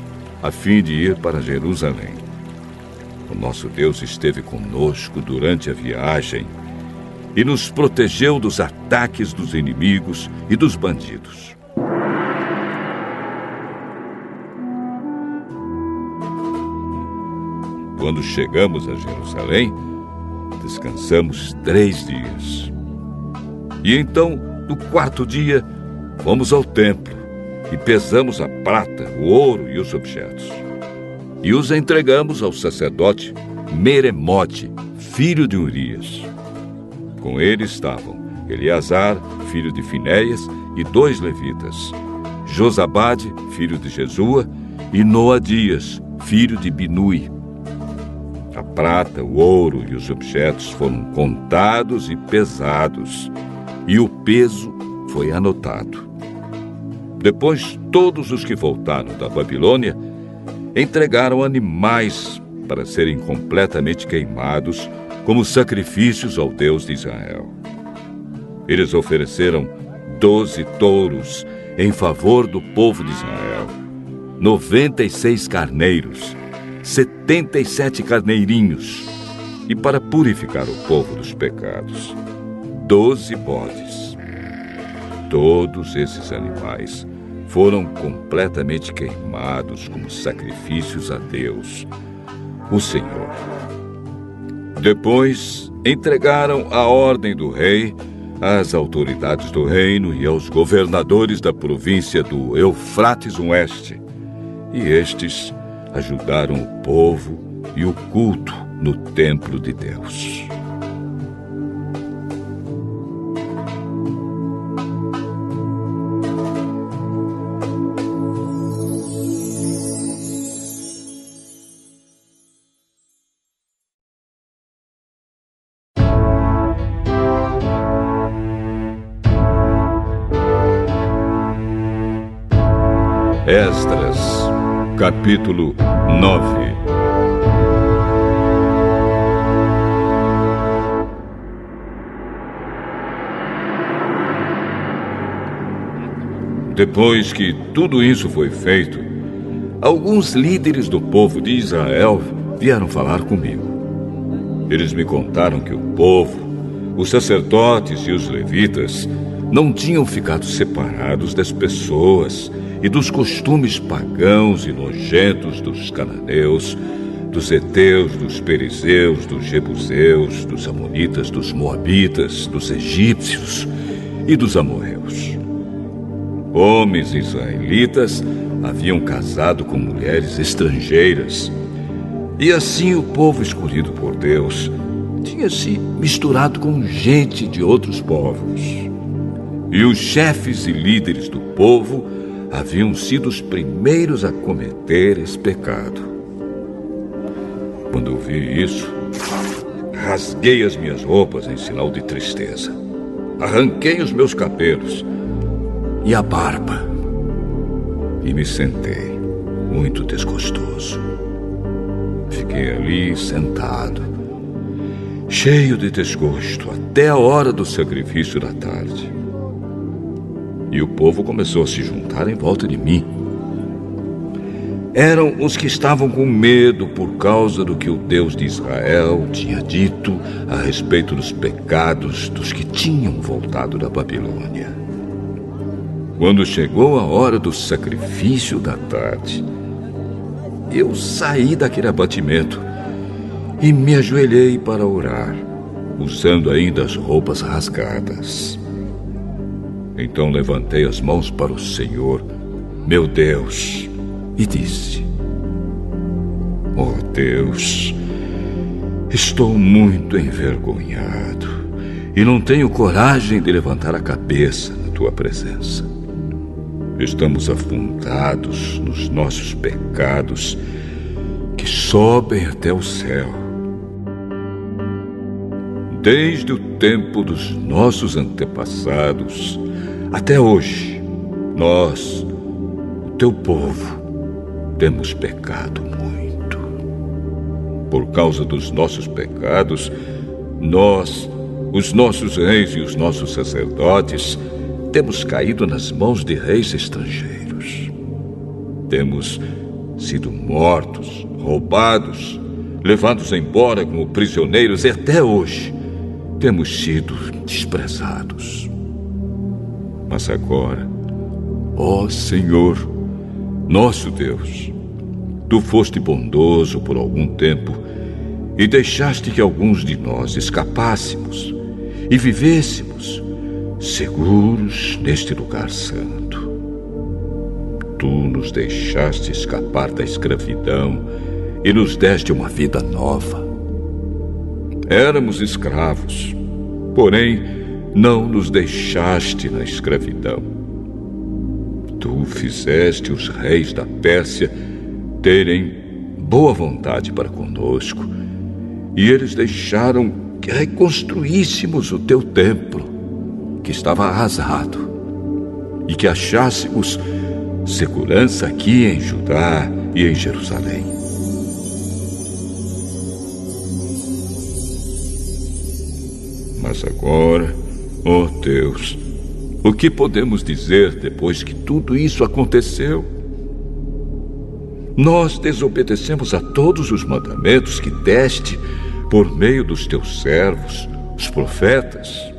a fim de ir para Jerusalém. O nosso Deus esteve conosco durante a viagem e nos protegeu dos ataques dos inimigos e dos bandidos. quando chegamos a Jerusalém, descansamos 3 dias. E então, no 4º dia, fomos ao templo e pesamos a prata, o ouro e os objetos. E os entregamos ao sacerdote Meremote, filho de Urias. Com ele estavam Eleazar, filho de Finéias, e 2 levitas, Josabade, filho de Jesua, e Noadias, filho de Binui. A prata, o ouro e os objetos foram contados e pesados, e o peso foi anotado. Depois, todos os que voltaram da Babilônia entregaram animais para serem completamente queimados como sacrifícios ao Deus de Israel. Eles ofereceram 12 touros em favor do povo de Israel, 96 carneiros, 77 carneirinhos, e para purificar o povo dos pecados, 12 bodes. Todos esses animais foram completamente queimados como sacrifícios a Deus, o Senhor. Depois, entregaram a ordem do rei às autoridades do reino e aos governadores da província do Eufrates Oeste, e estes ajudaram o povo e o culto no templo de Deus. Esdras, capítulo 9. Depois que tudo isso foi feito, alguns líderes do povo de Israel vieram falar comigo. Eles me contaram que o povo, os sacerdotes e os levitas não tinham ficado separados das pessoas e dos costumes pagãos e nojentos dos cananeus, dos heteus, dos perizeus, dos jebuseus, dos amonitas, dos moabitas, dos egípcios e dos amorreus. Homens israelitas haviam casado com mulheres estrangeiras, e assim o povo escolhido por Deus tinha se misturado com gente de outros povos. E os chefes e líderes do povo haviam sido os primeiros a cometer esse pecado. Quando eu vi isso, rasguei as minhas roupas em sinal de tristeza. Arranquei os meus cabelos e a barba e me sentei, muito desgostoso. Fiquei ali sentado, cheio de desgosto, até a hora do sacrifício da tarde. E o povo começou a se juntar em volta de mim. Eram os que estavam com medo por causa do que o Deus de Israel tinha dito a respeito dos pecados dos que tinham voltado da Babilônia. Quando chegou a hora do sacrifício da tarde, eu saí daquele abatimento e me ajoelhei para orar, usando ainda as roupas rasgadas. Então levantei as mãos para o Senhor, meu Deus, e disse: Oh Deus, estou muito envergonhado e não tenho coragem de levantar a cabeça na tua presença. Estamos afundados nos nossos pecados que sobem até o céu. Desde o tempo dos nossos antepassados até hoje, nós, o teu povo, temos pecado muito. Por causa dos nossos pecados, nós, os nossos reis e os nossos sacerdotes, temos caído nas mãos de reis estrangeiros. Temos sido mortos, roubados, levados embora como prisioneiros e até hoje temos sido desprezados. Mas agora, ó Senhor, nosso Deus, tu foste bondoso por algum tempo e deixaste que alguns de nós escapássemos e vivêssemos seguros neste lugar santo. Tu nos deixaste escapar da escravidão e nos deste uma vida nova. Éramos escravos, porém não nos deixaste na escravidão. Tu fizeste os reis da Pérsia terem boa vontade para conosco, e eles deixaram que reconstruíssemos o teu templo, que estava arrasado, e que achássemos segurança aqui em Judá e em Jerusalém. Mas agora, ó Deus, o que podemos dizer depois que tudo isso aconteceu? Nós desobedecemos a todos os mandamentos que deste por meio dos teus servos, os profetas.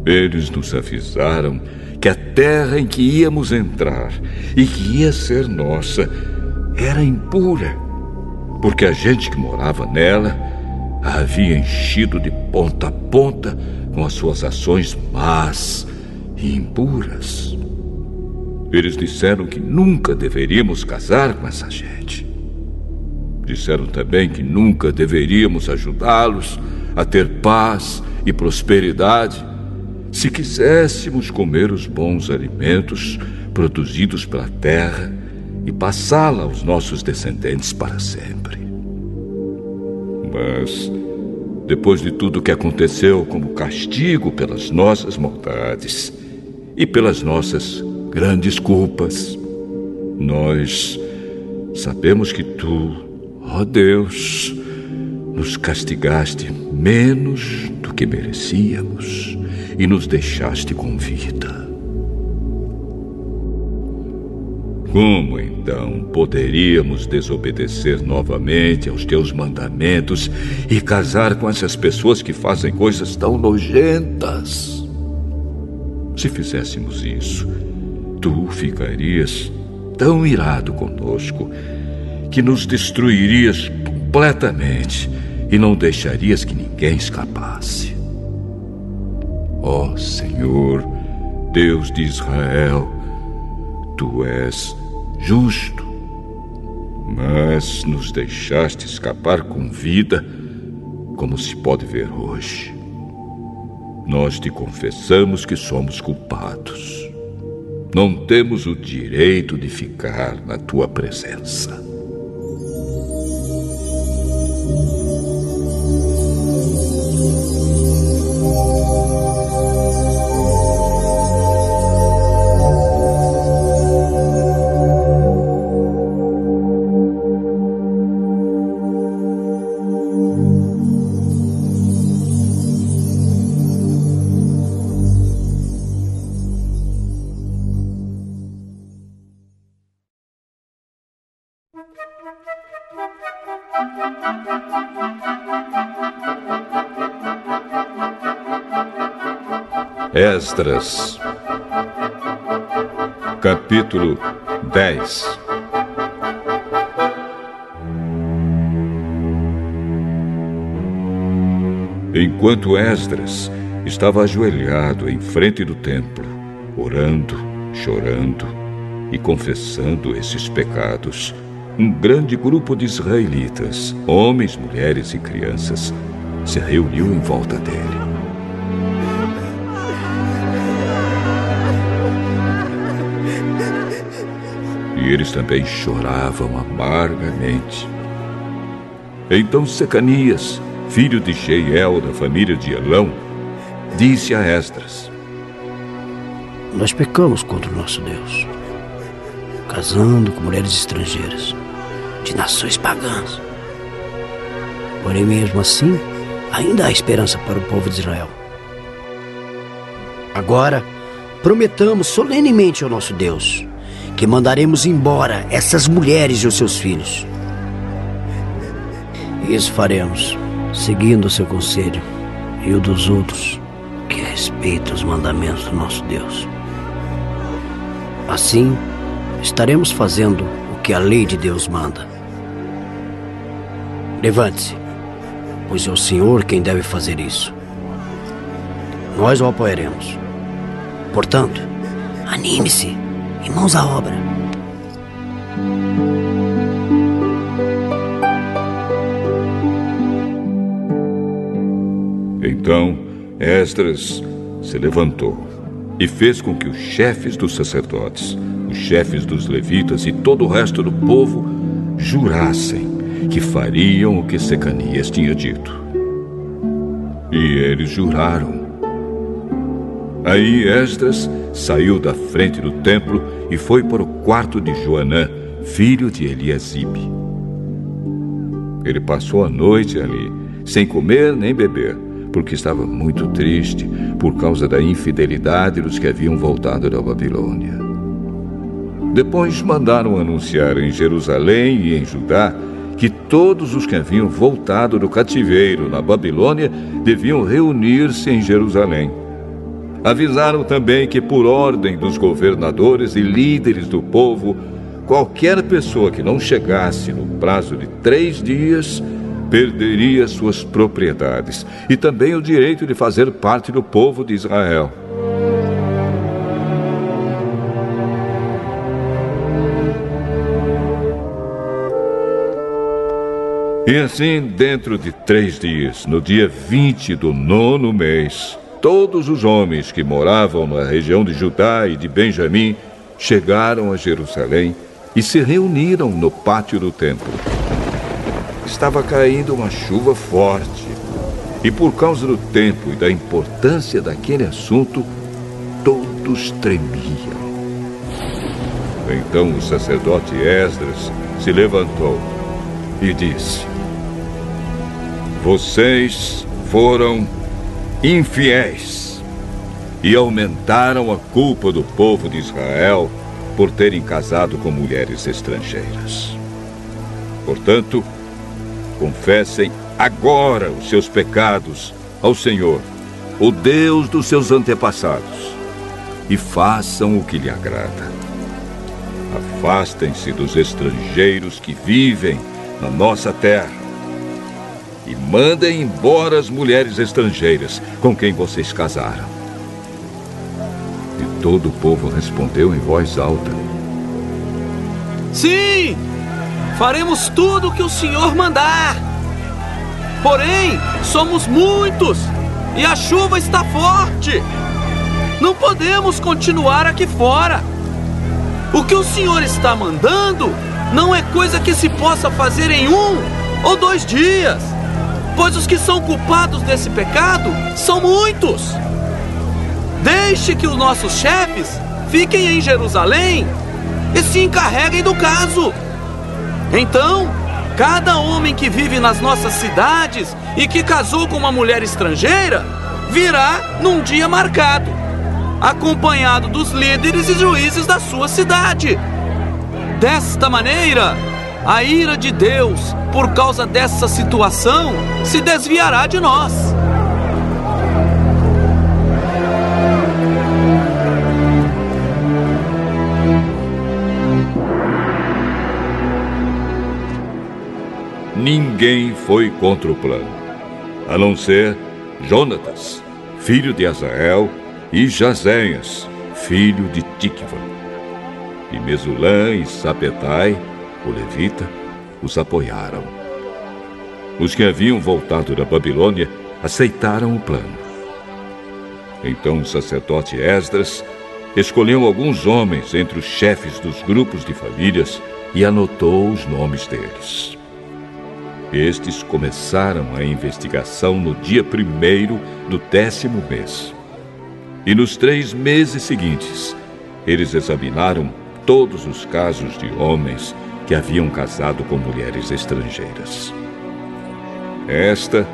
Eles nos avisaram que a terra em que íamos entrar e que ia ser nossa era impura, porque a gente que morava nela a havia enchido de ponta a ponta com as suas ações más e impuras. Eles disseram que nunca deveríamos casar com essa gente. Disseram também que nunca deveríamos ajudá-los a ter paz e prosperidade se quiséssemos comer os bons alimentos produzidos pela terra e passá-la aos nossos descendentes para sempre. Mas, depois de tudo o que aconteceu como castigo pelas nossas maldades e pelas nossas grandes culpas, nós sabemos que tu, ó Deus, nos castigaste menos do que merecíamos e nos deixaste com vida. Como então poderíamos desobedecer novamente aos teus mandamentos e casar com essas pessoas que fazem coisas tão nojentas? Se fizéssemos isso, tu ficarias tão irado conosco que nos destruirias completamente e não deixarias que ninguém escapasse. Ó Senhor, Deus de Israel, tu és justo, mas nos deixaste escapar com vida, como se pode ver hoje. Nós te confessamos que somos culpados. Não temos o direito de ficar na tua presença. Esdras, capítulo 10. Enquanto Esdras estava ajoelhado em frente do templo, orando, chorando e confessando esses pecados, um grande grupo de israelitas, homens, mulheres e crianças, se reuniu em volta dele. E eles também choravam amargamente. Então Secanias, filho de Jeiel, da família de Elão, disse a Esdras: Nós pecamos contra o nosso Deus, casando com mulheres estrangeiras, de nações pagãs. Porém, mesmo assim, ainda há esperança para o povo de Israel. Agora, prometamos solenemente ao nosso Deus que mandaremos embora essas mulheres e os seus filhos. Isso faremos, seguindo o seu conselho e o dos outros que respeitam os mandamentos do nosso Deus. Assim, estaremos fazendo o que a lei de Deus manda. Levante-se pois é o Senhor quem deve fazer isso. Nós o apoiaremos. Portanto, anime-se e mãos à obra. Então Esdras se levantou e fez com que os chefes dos sacerdotes, os chefes dos levitas e todo o resto do povo jurassem que fariam o que Secanias tinha dito. E eles juraram. Aí Esdras saiu da frente do templo e foi para o quarto de Joanã, filho de Eliasibe. Ele passou a noite ali, sem comer nem beber, porque estava muito triste por causa da infidelidade dos que haviam voltado da Babilônia. Depois mandaram anunciar em Jerusalém e em Judá que todos os que haviam voltado do cativeiro na Babilônia deviam reunir-se em Jerusalém. Avisaram também que, por ordem dos governadores e líderes do povo, qualquer pessoa que não chegasse no prazo de 3 dias perderia suas propriedades e também o direito de fazer parte do povo de Israel. E assim, dentro de 3 dias, no dia 20 do 9º mês, todos os homens que moravam na região de Judá e de Benjamim chegaram a Jerusalém e se reuniram no pátio do templo. Estava caindo uma chuva forte e, por causa do tempo e da importância daquele assunto, todos tremiam. Então o sacerdote Esdras se levantou e disse: Vocês foram infiéis e aumentaram a culpa do povo de Israel por terem casado com mulheres estrangeiras. Portanto, confessem agora os seus pecados ao Senhor, o Deus dos seus antepassados, e façam o que lhe agrada. Afastem-se dos estrangeiros que vivem na nossa terra e mandem embora as mulheres estrangeiras com quem vocês casaram. E todo o povo respondeu em voz alta: Sim! Faremos tudo o que o Senhor mandar. Porém, somos muitos e a chuva está forte. Não podemos continuar aqui fora. O que o Senhor está mandando não é coisa que se possa fazer em 1 ou 2 dias, pois os que são culpados desse pecado são muitos. Deixe que os nossos chefes fiquem em Jerusalém e se encarreguem do caso. Então, cada homem que vive nas nossas cidades e que casou com uma mulher estrangeira virá num dia marcado, acompanhado dos líderes e juízes da sua cidade. Desta maneira, a ira de Deus, por causa dessa situação, se desviará de nós. Ninguém foi contra o plano, a não ser Jonatas, filho de Azael, e Jazéias, filho de Tikva. E Mesulã e Sabetai, o levita, os apoiaram. Os que haviam voltado da Babilônia aceitaram o plano. Então o sacerdote Esdras escolheu alguns homens entre os chefes dos grupos de famílias e anotou os nomes deles. Estes começaram a investigação no dia 1º do 10º mês. E nos 3 meses seguintes, eles examinaram todos os casos de homens que haviam casado com mulheres estrangeiras. Esta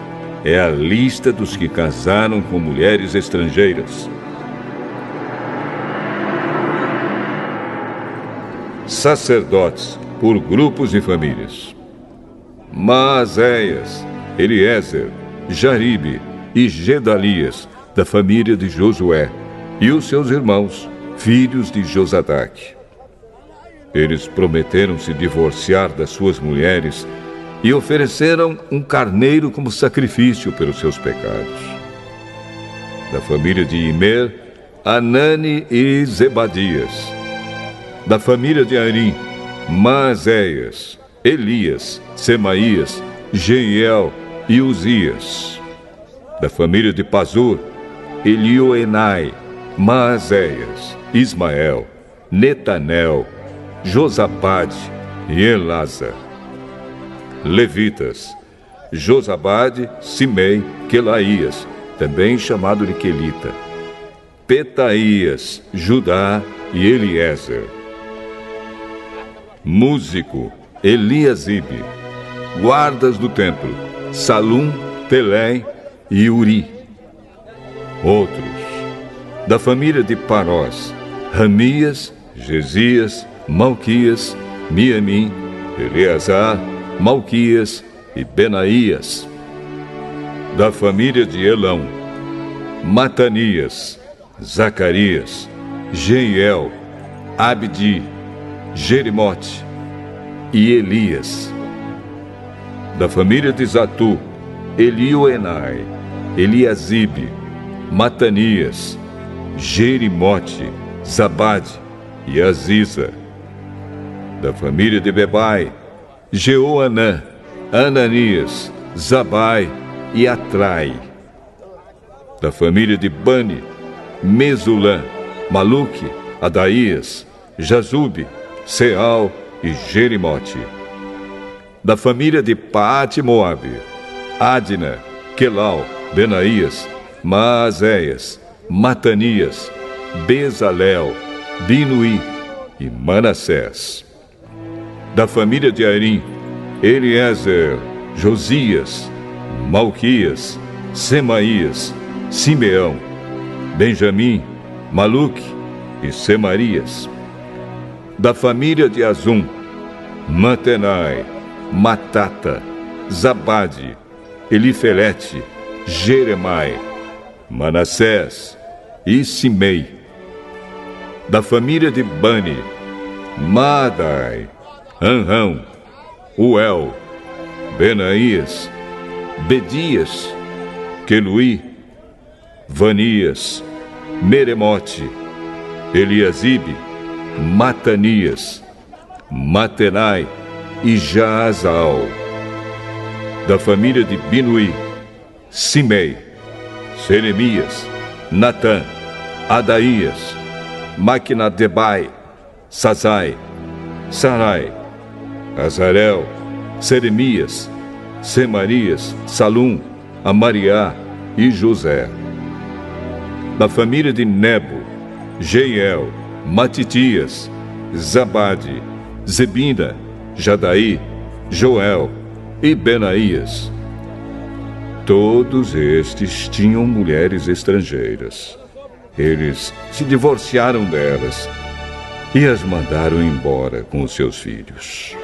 é a lista dos que casaram com mulheres estrangeiras. Sacerdotes por grupos e famílias: Maazéias, Eliezer, Jaribe e Gedalias, da família de Josué, e os seus irmãos, filhos de Josadaque. Eles prometeram se divorciar das suas mulheres e ofereceram um carneiro como sacrifício pelos seus pecados. Da família de Imer, Anani e Zebadias. Da família de Arim, Maazéias, Elias, Semaías, Jeiel e Uzias. Da família de Pazur, Elioenai, Maazéias, Ismael, Netanel, Josabade e Elasa. Levitas, Josabade, Simei, Quelaías, também chamado de Quelita, Petaías, Judá e Eliezer. Músico, Eliasibe. Guardas do templo, Salum, Telém e Uri. Outros, da família de Parós, Ramias, Gesias, Malquias, Miamim, Eleazar, Malquias e Benaías. Da família de Elão, Matanias, Zacarias, Jeiel, Abdi, Jerimote e Elias. Da família de Zatu, Elioenai, Eliasibe, Matanias, Jerimote, Zabade e Aziza. Da família de Bebai, Jeoanã, Ananias, Zabai e Atrai. Da família de Bani, Mesulã, Maluque, Adaías, Jazube, Seal e Jerimote. Da família de Paate Moabe, Adna, Quelau, Benaías, Maazéias, Matanias, Bezalel, Binuí e Manassés. Da família de Arim, Eliezer, Josias, Malquias, Semaías, Simeão, Benjamim, Maluque e Semarias. Da família de Azum, Mantenai, Matata, Zabade, Elifelete, Jeremai, Manassés e Simei. Da família de Bani, Maadai, Anrão, Uel, Benaías, Bedias, Queluí, Vanias, Meremote, Eliasibe, Matanias, Matenai e Jaazal. Da família de Binuí, Simei, Seremias, Natã, Adaías, Maquinadebai, Sazai, Sarai, Azarel, Seremias, Semarias, Salum, Amariá e José. Da família de Nebo, Jeiel, Matitias, Zabade, Zebina, Jadaí, Joel e Benaías. Todos estes tinham mulheres estrangeiras. Eles se divorciaram delas e as mandaram embora com os seus filhos.